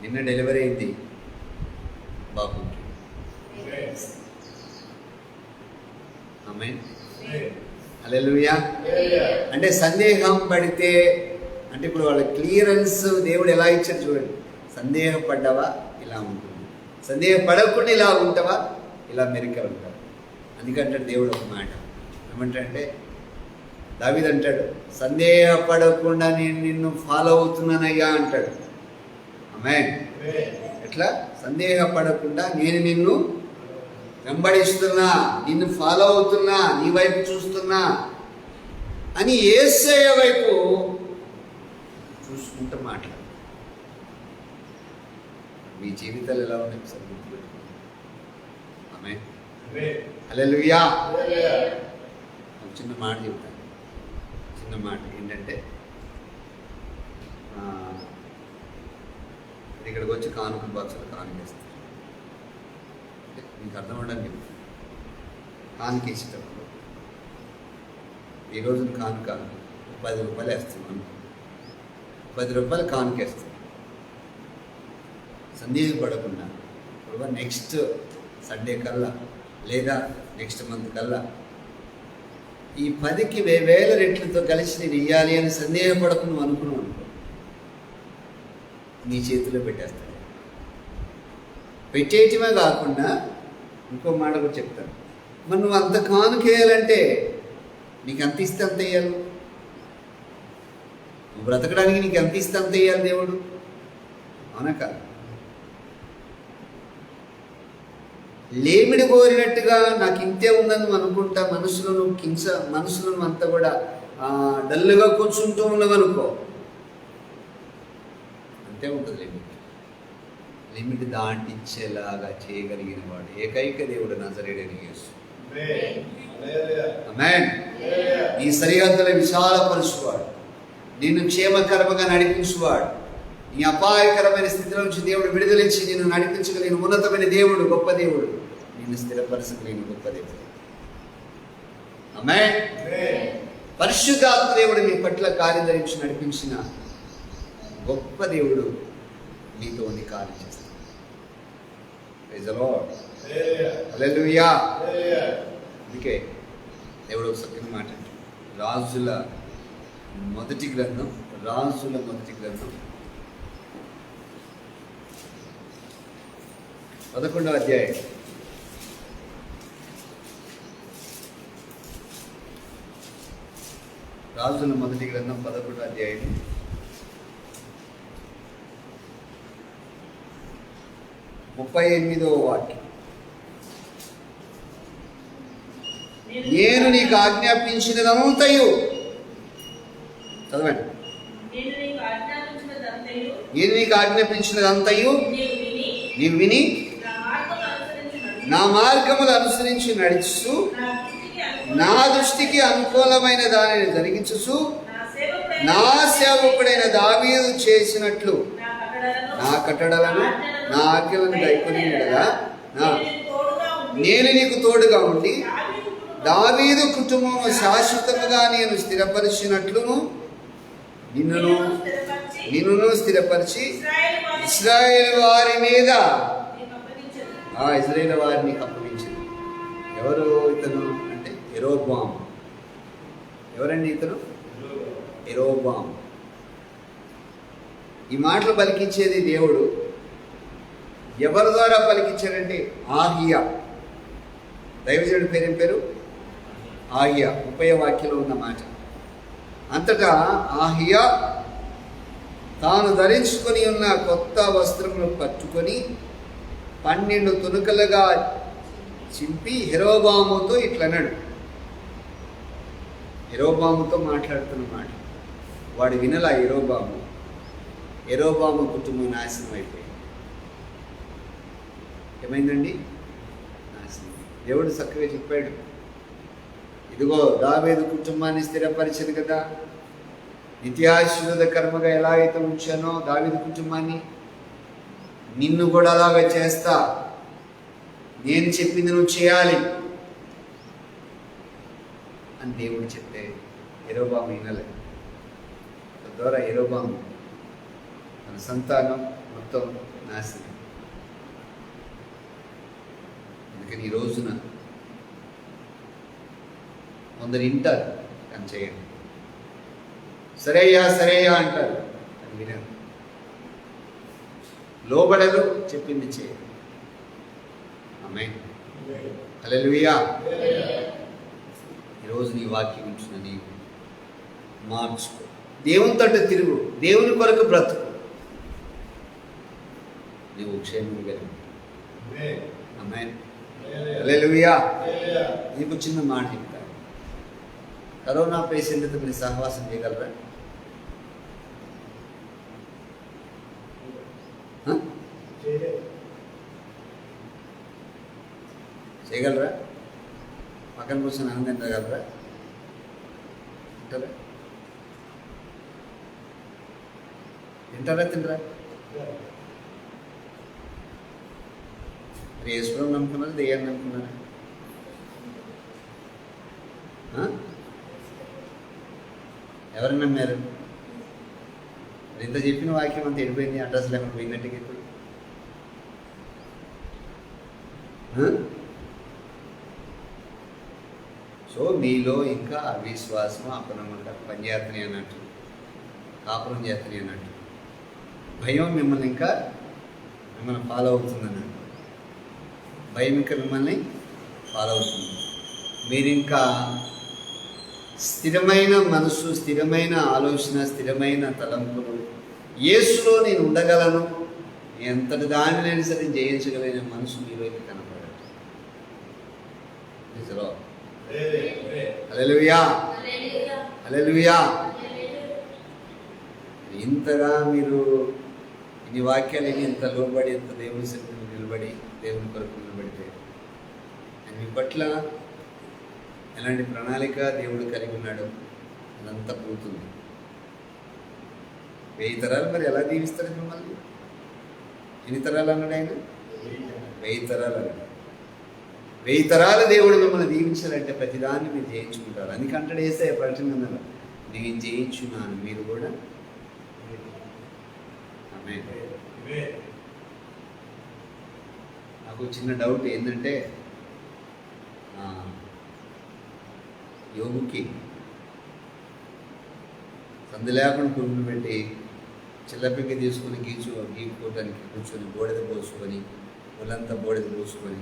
నిన్న డెలివరీ అయింది బాబుకి. ఆమేన్, హల్లెలూయా. అంటే సందేహం పడితే, అంటే ఇప్పుడు వాళ్ళ క్లియరెన్స్ దేవుడు ఎలా ఇచ్చాడు చూడండి. సందేహపడ్డావా ఇలా ఉంటుంది, సందేహపడకుండా ఇలా ఉంటావా ఇలా మెరిక ఉంటావు. అందుకంటాడు దేవుడు ఒక మాట ఏమంటాడంటే, దావీదు అంటాడు, సందేహపడకుండా నేను నిన్ను ఫాలో అవుతున్నానయ్యా అంటాడు. ఆమేన్. ఎట్లా? సందేహపడకుండా నేను నిన్ను వెంబడిస్తున్నా, నిన్ను ఫాలో అవుతున్నా, నీ వైపు చూస్తున్నా అని యేసయ్య వైపు చూసుకుంటూ మాట్లాడు. మీ జీవితాలు ఎలా ఉన్నాయి సార్? ఆమేన్. హల్లెలూయా. ఒక చిన్న మాట చెప్తాను. చిన్న మాట ఏంటంటే, ఇక్కడికి వచ్చి కానుక బాక్సులు కానుకేస్తారు. మీకు అర్థం అవడానికి కానుకేసేటప్పుడు ఈ రోజున కానుక 10 రూపాయలు వేస్తున్నాను, 10 రూపాయలు కానుకేస్తాను. సందేహపడకుండా ఇప్పుడు నెక్స్ట్ సండే కల్లా లేదా నెక్స్ట్ మంత్ కల్లా ఈ 10కి 1000 రెట్లతో కలిసి నేను ఇవ్వాలి అని సందేహపడకుండా అనుకున్నాను అనుకో, నీ చేతిలో పెట్టేస్తాను. పెట్టేయటమే కాకుండా ఇంకో మాట కూడా చెప్తాను, మరి నువ్వు అంత కానుకేయాలంటే నీకు ఎంత ఇస్తే అంత వేయాలి. నువ్వు బ్రతకడానికి నీకు ఎంత ఇస్తే అంత వేయాలి దేవుడు. అవునా కాదు? లేమిడి కోరినట్టుగా నాకు ఇంతే ఉందని నువ్వు అనుకుంటా, మనసులో నువ్వు అంతా కూడా డల్లుగా కూర్చుంటూ ఉన్నావనుకో, అంతే ఉంటుంది. లిమిట్ దాటించేలాగా చేయగలిగిన వాడు ఏకైక దేవుడు నజరేయుడైన యేసు. ఆమేన్. నీ సరిహద్దుల విశాలపరుచువాడు, నిన్ను క్షేమకరముగా నడిపించువాడు, నీ అపాయకరమైన స్థితిలో నుంచి దేవుడు విడుదలించి నిన్ను నడిపించగలిగిన ఉన్నతమైన దేవుడు, గొప్ప దేవుడు, నిన్ను స్థిరపరచగలిగిన గొప్ప దేవుడు. ఆమేన్. పరిశుద్ధాత్మ దేవుడు మీ పట్ల కార్యం ధరించి నడిపించిన గొప్ప దేవుడు నీతో నీ కార్యం చేస్తాడు. Praise the lord. హల్లెలూయా. అందుకే దేవుడు ఒక సత్యం మాట, రాజుల మొదటి గ్రంథం 11వ అధ్యాయం. రాజుల మొదటి గ్రంథం 11వ అధ్యాయం 38వ వాక్యం. నేను నీకు ఆజ్ఞాపించినదంతయు, చదవండి. నేను నీకు ఆజ్ఞాపించినదంతయు నీవు విని నా మార్గములు అనుసరించి నడుచు నా దృష్టికి అనుకూలమైన దానిని జరిగించు నా సేవకుడైన దావీదు చేసినట్లు నా కట్టడలను నా ఆజ్ఞలను గైకొని కదా నేను నీకు తోడుగా ఉండి దావీదు కుటుంబము శాశ్వతముగా నేను స్థిరపరిచినట్లును నిన్నును స్థిరపరిచి ఇశ్రాయేలు వారి మీద ఇశ్రాయేలు వారిని అప్పగించింది. ఎవరు ఇతను అంటే యెరోబాము. ఎవరండి ఇతను? యెరోబాము. ఈ మాటలు పలికించేది దేవుడు. ఎవరి ద్వారా పలికించారంటే ఆహియా. దైవజనుడి పేరు ఏం పేరు? ఆహియా. 30వ వాక్యంలో ఉన్న మాట. అంతటా ఆహియా తాను ధరించుకొని ఉన్న కొత్త వస్త్రమును పట్టుకొని 12 తునుకలుగా చింపి యెరోబాముతో ఇట్లన్నాడు. యెరోబాముతో మాట్లాడుతున్న మాట. వాడు వినలా యెరోబాము కుటుంబం నాశనం అయిపోయింది. ఏమైందండి? నాశనం. దేవుడు చక్కగా చెప్పాడు, ఇదిగో దావీదు కుటుంబాన్ని స్థిరపరిచింది కదా, నిత్యాశీర్వాద కర్మగా ఎలా అయితే ఉంచానో దావీదు కుటుంబాన్ని, నిన్ను కూడా అలాగా చేస్తా, నేను చెప్పింది నువ్వు చేయాలి అని దేవుడు చెప్తే యెరోబాము వినలేదు. తద్వారా యెరోబాము తన సంతానం మొత్తం నాశనం. అందుకని ఈ రోజున కొందరు వింటారు కానీ చేయండి. సరేయ్యా సరేయ్యా అంటారు, అది వినరు. లోబడరు, చెప్పింది చేయరు. ఆమేన్. హల్లెలూయా. ఈరోజు నీ వాక్యం ఉంచిన నీవు మార్చుకో, దేవుని తట్టు తిరుగు, దేవుని కొరకు బ్రతుకు, నీవు క్షేమంగా కలిగి. ఆమేన్. హల్లెలూయా. నీకు చిన్న మాట చెప్తాను. కరోనా పేషెంట్తో మీరు సహవాసం చేయగలరా? చేయగలరా? పక్కన కూర్చొని ఆనందం తినగలరా? తింటారా? తినరా? మరి యేసుప్రభువుని నమ్ముకున్నారా, దెయ్యాన్ని నమ్ముకున్నారా? ఎవరిని నమ్మారు? ఇంత చెప్పిన వాక్యం అంతా ఎడిపోయింది, అడ్రస్ లేకుండా పోయినట్టుగా ఇప్పుడు. సో మీలో ఇంకా అవిశ్వాసం, అపనమ్మకం పనిచేతని అన్నట్టు, కాపురం చేతని అన్నట్టు, భయం మిమ్మల్ని ఫాలో అవుతుందన్నట్టు. భయం ఇంకా మిమ్మల్ని ఫాలో అవుతుంది. మీరు ఇంకా స్థిరమైన మనసు, స్థిరమైన ఆలోచన, స్థిరమైన తలంపులు, యేసులో నేను ఉండగలను, ఎంతటి దానినైనా సరే జయించగలిగిన మనసు మీలో కనపడదు. హల్లెలూయా. హల్లెలూయా. ఇంతగా మీరు ఇన్ని వాక్యాలు ఇంత లోబడి, ఇంత దేవుని సన్నిధిలో నిలబడి, దేవుని కొరకు నిలబడితే మీ పట్ల ఎలాంటి ప్రణాళిక దేవుడు కలిగి ఉన్నాడు అదంతా పోతుంది. 1000 తరాలు మరి ఎలా దీవిస్తాడు మిమ్మల్ని? ఎన్ని తరాలు అన్నాడు ఆయన? 1000 తరాలు అన్నాడు. 1000 తరాలు దేవుడు మిమ్మల్ని దీవించాలంటే ప్రతిదాన్ని మీరు జయించుకుంటారు. అందుకంటాడు యేసయ్య ప్రకటన, నేను జయించున్నాను, మీరు కూడా. నాకు చిన్న డౌట్ ఏంటంటే, యోగుకి సందు లేకుండా పురుగులు పెట్టి చిల్లపిక్క తీసుకొని గీక్కోవడానికి కూర్చొని బోడెద పోసుకొని, ఒళ్ళంతా బోడెద పోసుకొని,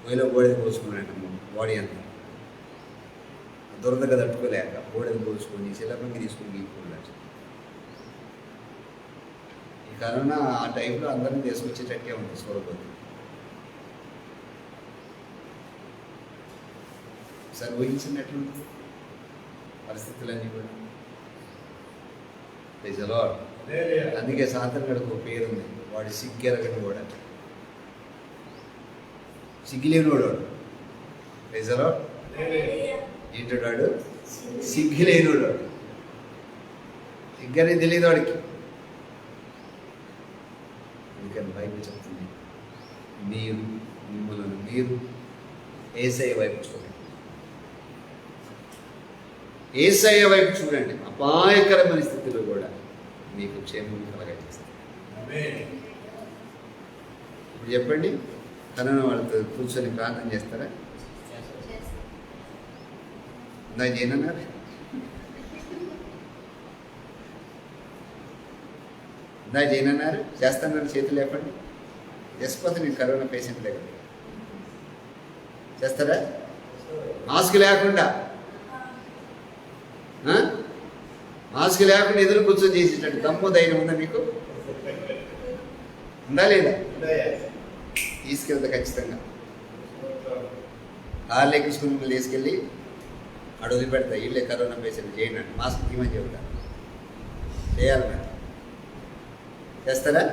పొయ్యిలో బోడెద పోసుకున్నాడు బాడీ అంతా, దురదగా తట్టుకోలేక బోడెద పోసుకొని చిల్లపిక్క తీసుకొని గీక్కున్నాడు. ఈ కరోనా ఆ టైంలో అందరినీ తీసుకొచ్చేటట్టే ఉంది సూరపోతే. సార్ ఊహించినట్లుంది పరిస్థితులన్నీ కూడా. అందుకే సాతానుడికి ఒక పేరు ఉంది, వాడు సిగ్గెరగని కూడా, సిగ్గులేనివాడు. ఏంటాడు? సిగ్గులేనివాడు. సిగ్గని తెలియదు వాడికి. అందుకని బైబిల్ చెప్తుంది, మీరు యేసయ్య వైపు చూడండి, యేసయ్య వైపు చూడండి. అపాయకరమైన స్థితిలో కూడా మీకు క్షేమం కలగజేస్తుంది. ఇప్పుడు చెప్పండి, కరోనా వాళ్ళతో కూర్చొని ప్రార్థన చేస్తారా? ఇందాక చేయనన్నారు. చేస్తానన్నారు, చేతులు లేపండి. చేసిపోతే నేను కరోనా పేషెంట్ దగ్గర చేస్తారా? మాస్క్ లేకుండా ఎదురు కూర్చొని చేసేటట్టు దమ్ము ధైర్యం ఉందా మీకు? ఉందా లేదా? తీసుకెళ్తా ఖచ్చితంగా. కార్లు ఎక్కించుకుని మిమ్మల్ని తీసుకెళ్ళి అక్కడ వదిలిపెడతా. వీళ్ళే కరోనా పేషెంట్ చేయండి, మాస్క్ తీయమని చెబుతా. చేయాలి మరి. చేస్తారా?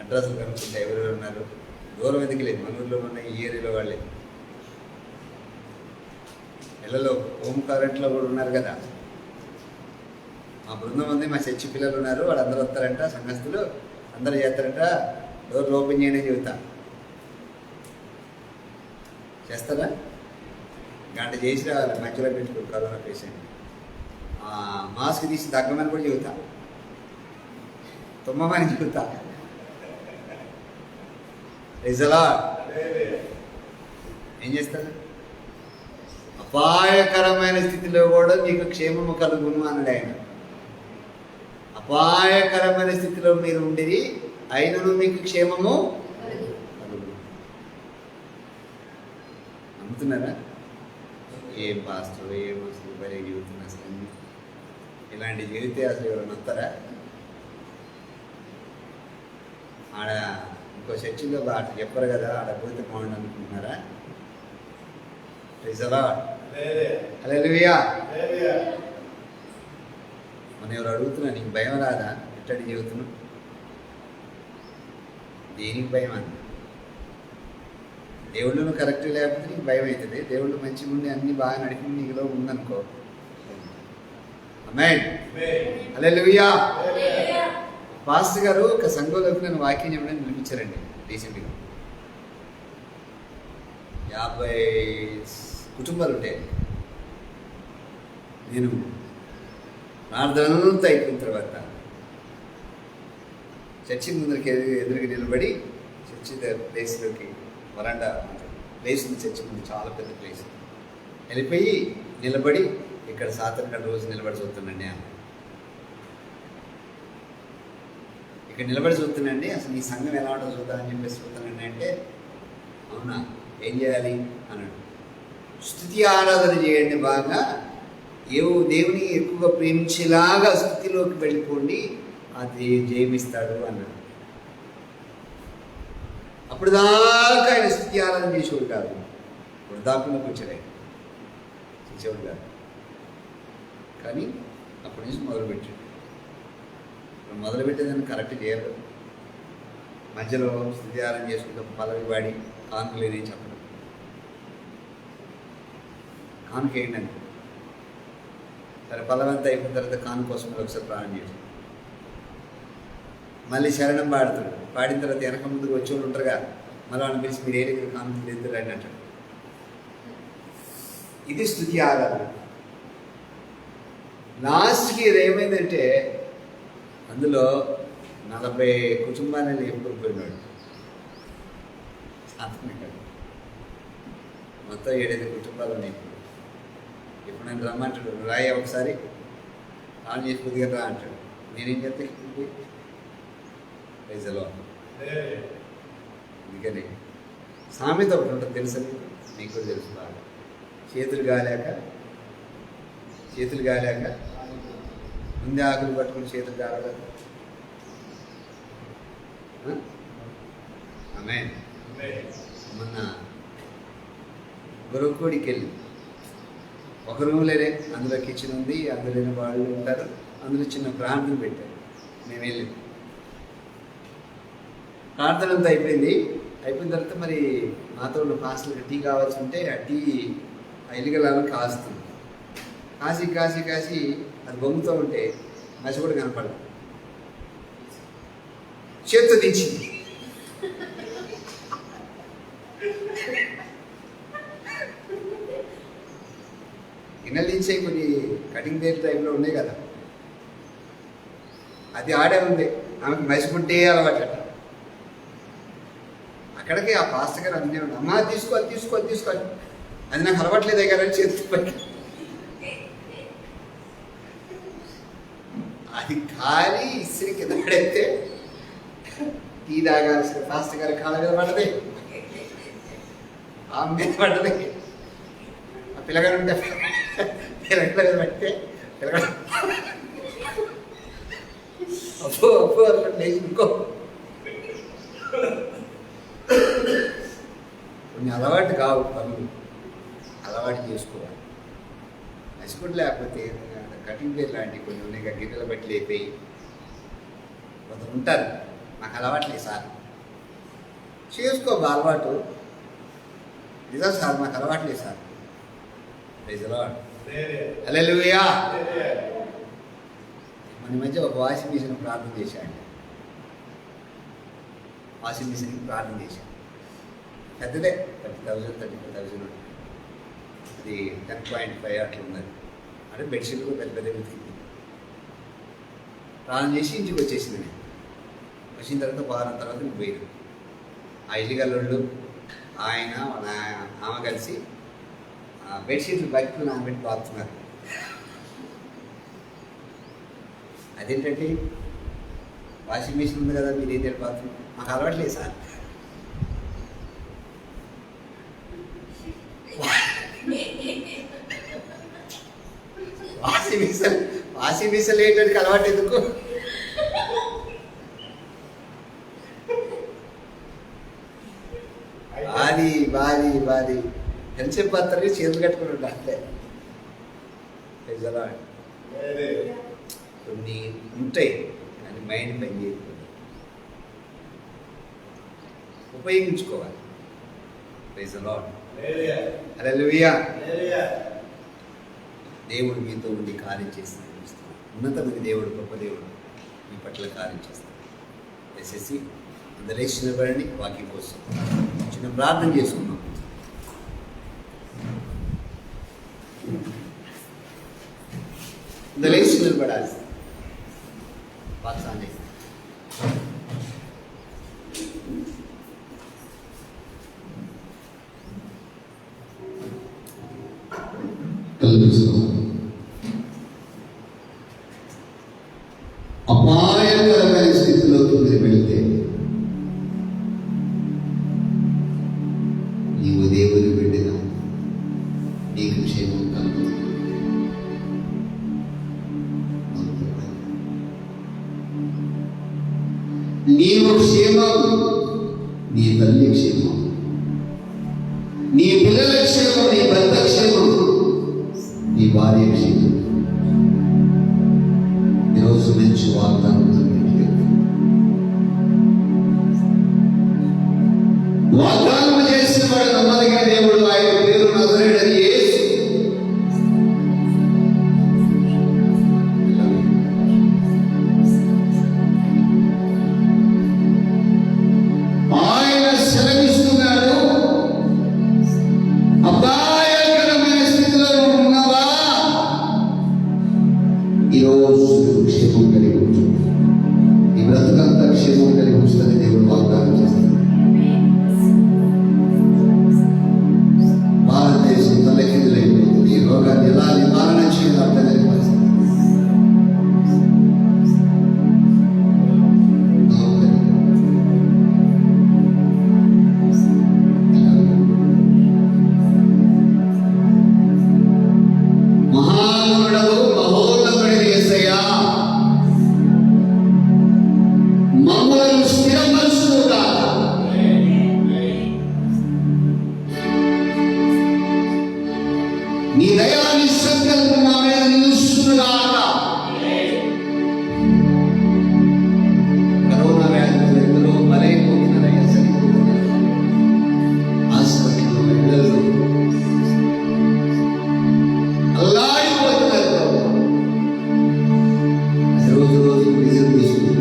అడ్రస్లు కనుక్కుంటా ఎవరెవరు ఉన్నారు. దూరం ఎందుకు లేదు, మన ఊళ్ళో ఉన్న ఈ ఏరియాలో వాళ్ళే. పిల్లలు హోమ్ క్వారంటైన్లో కూడా ఉన్నారు కదా. మా బృందం ఉంది, మా చర్చి పిల్లలు ఉన్నారు, వాళ్ళందరూ వస్తారంట, సంఘస్థులు అందరూ చేస్తారంట. డోర్లు ఓపెన్ చేయని చెబుతా. చేస్తారా? గంట చేసి రావాలి, మధ్యలో పెట్టుకో కరోనా పేషెంట్. మాస్క్ తీసి తగ్గమని కూడా చెబుతా, తుమ్మమని చెబుతా. రిజలా ఏం చేస్తారు? అపాయకరమైన స్థితిలో కూడా నీకు క్షేమము కలుగును అన్నాడు ఆయన. అపాయకరమైన స్థితిలో మీరు ఉండిరి, అయినను మీకు క్షేమము కలుగును. నమ్ముతున్నారా? ఏం పాస్టర్, ఏం అసలు భలే జీవితం అసలు. ఇలాంటి జీవితే అసలు ఎవరు నమ్ముతారా? ఆడ ఇంకో చర్చిలో అట్లా చెప్పరు కదా, ఆడ పోతే బాగుండు అనుకుంటున్నారా? హల్లెలూయా. మన ఎవరు అడుగుతున్నా, నీకు భయం రాదా? ఎట్టడి జీవితం దేనికి భయం అంత? దేవుళ్ళు కరెక్ట్ లేకపోతే నీకు భయం అవుతుంది. దేవుళ్ళు మంచిగా ఉండి అన్ని బాగా నడిపి నీకులో ఉందనుకో. ఆమేన్. హల్లెలూయా. పాస్టర్ గారు ఒక సంఘంలోకి నన్ను వాక్యం చెప్పడానికి పిలిపించారండి రీసెంట్గా. 50 కుటుంబాలు ఉంటాయి. నేను ప్రార్థనంతా అయిపోయిన తర్వాత చర్చి ముందరికి ఎదురుగా నిలబడి, చర్చి ప్లేస్లోకి వరండా ప్లేస్ ఉంది, చర్చి ముందు చాలా పెద్ద ప్లేస్, వెళ్ళిపోయి నిలబడి ఇక్కడ సాయంత్రం రోజు నిలబడి చూస్తున్నాండి అన్న. ఇక్కడ నిలబడి చూస్తున్నాండి, అసలు ఈ సంఘం ఎలా ఉంటుందో చూద్దామని చెప్పేసి చూస్తానండి. అంటే అవునా, ఏం చేయాలి అన్నాడు. స్తుతి ఆరాధన చేయండి, బాగా దేవుని ఎక్కువగా ప్రేమించేలాగా స్థుతిలోకి వెళ్ళిపోండి, అది జయమిస్తాడు అన్నాడు. అప్పుడు దాకా ఆయన స్థుతి ఆరాధన చేసేవాడు కాదు, ఇప్పుడు దాకుండా వచ్చాడు ఆయన చేసేవాడు కాదు. కానీ అప్పటి నుంచి మొదలుపెట్టాడు. మొదలుపెట్టేదాన్ని కరెక్ట్ చేయరు. మధ్యలో స్థుతి ఆరాధన చేసుకుంటాం, పల్లవి వాడి కానుకలు ఏది చెప్పడం. కానుక ఏంటంటే సరే పల్లవంతా అయిపోయిన తర్వాత కాను కోసం ఒకసారి ప్రాణం చేసి మళ్ళీ శరణం పాడుతాడు. పాడిన తర్వాత వెనక ముందుకు వచ్చేవాళ్ళు ఉంటారుగా, మళ్ళీ వాళ్ళని పిలిచి మీరు ఏ దగ్గర కానుకలు ఎదురు అని అంటాడు. ఇది స్తుతి ఆరాధన. లాస్ట్కి ఇది ఏమైందంటే అందులో 40 కుటుంబాలను ఎప్పుడుపోయినాడు. మొత్తం 7-8 కుటుంబాలు ఉన్నాయి. ఇప్పుడు నేను రమ్మంటాడు, రాయ ఒకసారి ఆన్ చేసి కొద్దిగా రా అంటాడు. నేనేం చెప్తే పైసలో. అందుకని సామెత ఒకటి ఉంటుంది తెలుసా మీకు కూడా తెలుసు బాగా. చేతులు గాలేక ముందే ఆకులు పట్టుకుని చేతులు గాలలేదు. ఆమేన్. మొన్న గొరవకోడికి వెళ్ళి ఒక రూమ్లోనే, అందులో కిచెన్ ఉంది, అందులోనే వాళ్ళు ఉంటారు, అందులో చిన్న ప్రార్థన పెట్టారు. మేము వెళ్ళి ప్రార్థన అంతా అయిపోయిన తర్వాత మరి మాతో ఉన్న పాస్టర్కి టీ కావాల్సి ఉంటే ఆ టీ ఇల్లుగలను కాస్తుంది. కాసి అది బొమ్ముతూ ఉంటే మసి కూడా కనపడదు. చేత్తో దించింది. గిన్నెలు దించే కొన్ని కటింగ్ డేట్ టైంలో ఉన్నాయి కదా, అది ఆడే ఉంది. ఆమెకు మసిపుట్టే అలవాటు. అక్కడికి ఆ పాస్టర్ గారు అన్నీ ఉంది, అమ్మా తీసుకో అది నాకు అలవాట్లేదు కదా అని చేతి పట్టి అది ఖాళీ ఇస్త్రీ కింద పడైతే టీ తాగాల్సిన పాస్టర్ గారి కాళ్ళ మీద పడ్డది, ఆమె మీద పడ్డది. ఆ పిల్లగాడు ఉంటే పిల్లగాడ మీద పడితే పిల్లగాడు అప్పు అన్నట్టు లేచి ఇంకో కొన్ని అలవాటు కావు పనులు, అలవాటు చేసుకోవాలి. నచ్చుకుంటు లేకపోతే కటింగ్ ప్లేట్ లాంటివి కొన్ని ఉన్నాయి, గిన్నెల బట్టి లేపోయి కొంత ఉంటారు. నాకు అలవాట్లేదు సార్, చేసుకో అలవాటు. నిజం సార్, నాకు అలవాట్లేదు సార్. హల్లెలూయా. మన మధ్య ఒక వాషింగ్ మిషన్ ప్రార్థన చేశాడు. వాషింగ్ మిషన్కి ప్రార్థన చేశాను. పెద్దదే, 30,000 అది 10.5 అట్లా ఉన్నది. అంటే బెడ్షీట్ కూడా పెద్ద వెతికింది. ప్రార్థన చేసి ఇంటికి వచ్చేసింది. నేను వచ్చిన తర్వాత వారం తర్వాత నేను పోయాను. ఆ ఇల్లుగల్లోళ్ళు ఆయన ఆమె కలిసి బెడ్షీట్లు బయటకు నానబెట్టి బాగుతున్నారు. అదేంటంటే వాషింగ్ మిషన్ ఉంది కదా, మీరు ఏం బాత్రూమ్ మాకు అలవాట్లేదు సార్. వాషింగ్ మిషన్ ఏంటంటే అలవాటు ఎందుకు? బాది ఎంతసేపు పడతారు, చేతులు కట్టుకుని ఉంటా అంతే. కొన్ని ఉంటాయి అని మైండ్ పని చేయకుండా ఉపయోగించుకోవాలి. Praise the lord. హల్లెలూయా. దేవుడు మీతో ఉండి కార్యం చేస్తాను. ఉన్నతమైన దేవుడు, గొప్ప దేవుడు మీ పట్ల కార్యం చేస్తాడు. దయచేసి అందరేసి నిలబడండి. వాక్యం కోసం చిన్న ప్రార్థన చేసుకున్నాం. అందరేసి నిలబడాలి. వాక్సాన్ని అపాయకరమైన స్థితిలోకి మీరు వెళితే నీవు దేవుని బిడ్డగా నీకు క్షేమం కలుగుతుంది. నీవు క్షేమం, నీ తల్లి క్షేమం, నీ పిల్లల క్షేమం, నీ భర్త క్షేమం, నీ భార్య క్షేమం. ఈరోజు మంచి వాగ్దానంతో వాగ్దానం చేసిన వాడు నమ్మదగిన దేవుడు. ఆయన పేరు నజరేయుడైన యేసు. ఆయన సెలవిస్తున్నాడు, అపాయకరమైన స్థితిలో ఉన్నవా, ఈరోజు క్షేమం కలిగి ఉంటుంది. ఈ బ్రతుకంతా క్షేమం కలిగి ఉంచుతుంది. దేవుడు వాగ్దానం చేస్తాడు. భారతదేశం తలకిందులైపోతుంది. ఈ రోగాన్ని ఎలా నివారణ చేయాలో అర్థం తెలియదు. మహానుడవు, మహోన్నతుడైన యేసయ్యా, మమ్మలను స్థిరపరుచుగాక. నీ దయా నిశ్శబ్దం మా మీద నిలుస్తుగాక. కరోనా వ్యాధితో ఎందరో బలైపోతున్నారయ్యా, చనిపోతున్నారు. హాస్పిటల్లో ఇళ్లలో అల్లాడిపోతున్నారు. అది రోజు రోజుకు విజృంభిస్తుంది.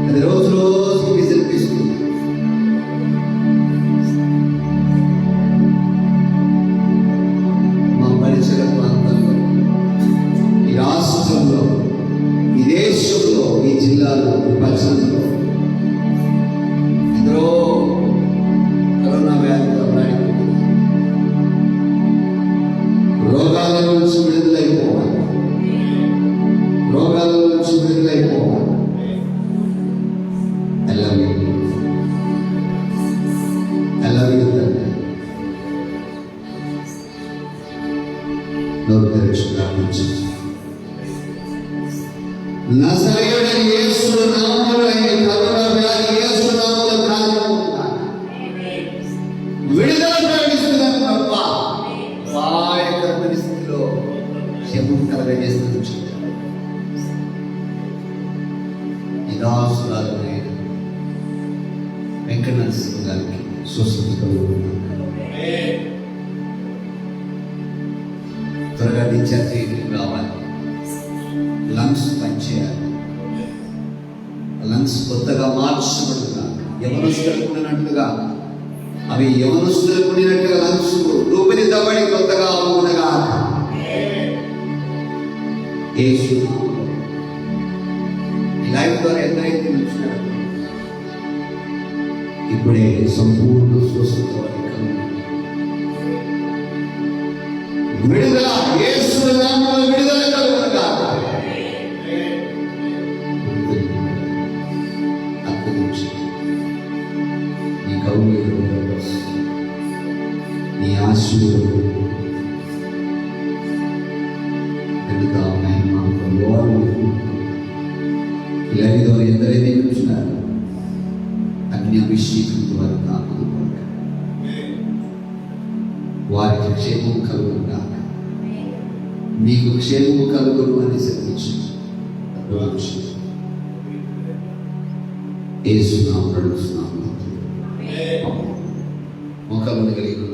అది రోజు రోజుకు విజృంభిస్తుంది. మా పరిసర ప్రాంతాల్లో, ఈ రాష్ట్రంలో, ఈ దేశంలో, ఈ జిల్లాలో, ఈ పట్టణంలో ఎందరో కరోనా వ్యాధితో అల్లాడిపోతున్నారు. రోగాల నుంచి విడుదలైపోవాలి. రోగాల నుంచి విడుదలైపోవాలి. నజరేయుడైన యేసు నామములో ఈ కరోనా వ్యాధి యేసు నామములో కాలిపోతుందా, విడుదల ప్రకటిస్తున్నాను తప్ప అపాయకరమైన స్థితిలో క్షేమం కలగజేస్తుంది. ఈ దాసురాలైన వెంకటనరసింహ గారికి స్వస్థత కలుగుతుంది. త్వరగా డిశ్చార్జ్ కావాలి. లంగ్స్ పనిచేయాలి. లంగ్స్ కొత్తగా మార్చబడుతున్నారు. యవనస్తులుగా అవి యవనస్తులుగా లంగ్స్ రూపుదిద్దబడి కొత్తగా అవునగా యేసు ఈ లైఫ్ ద్వారా ఎంతైతే నిలిచినారు ఇప్పుడే సంపూర్ణ స్వస్థత విడుదల, యేసు నామములో విడుదల కలుగును గాక. నీ కౌగిలిలో నీ ఆశీర్వాదం వెనుక మహిమ ప్రభువారు ఇలాంటి ఎందరైతే చూసినారు అగ్ని అభిషేకం వారు నామం వారికి క్షేమం కలుగును గాక. మీకు క్షేమము కలుగును అని సెలవించు. యేసు నామములో అడుగుతున్నాము. మోకాళ్ళు కలిగి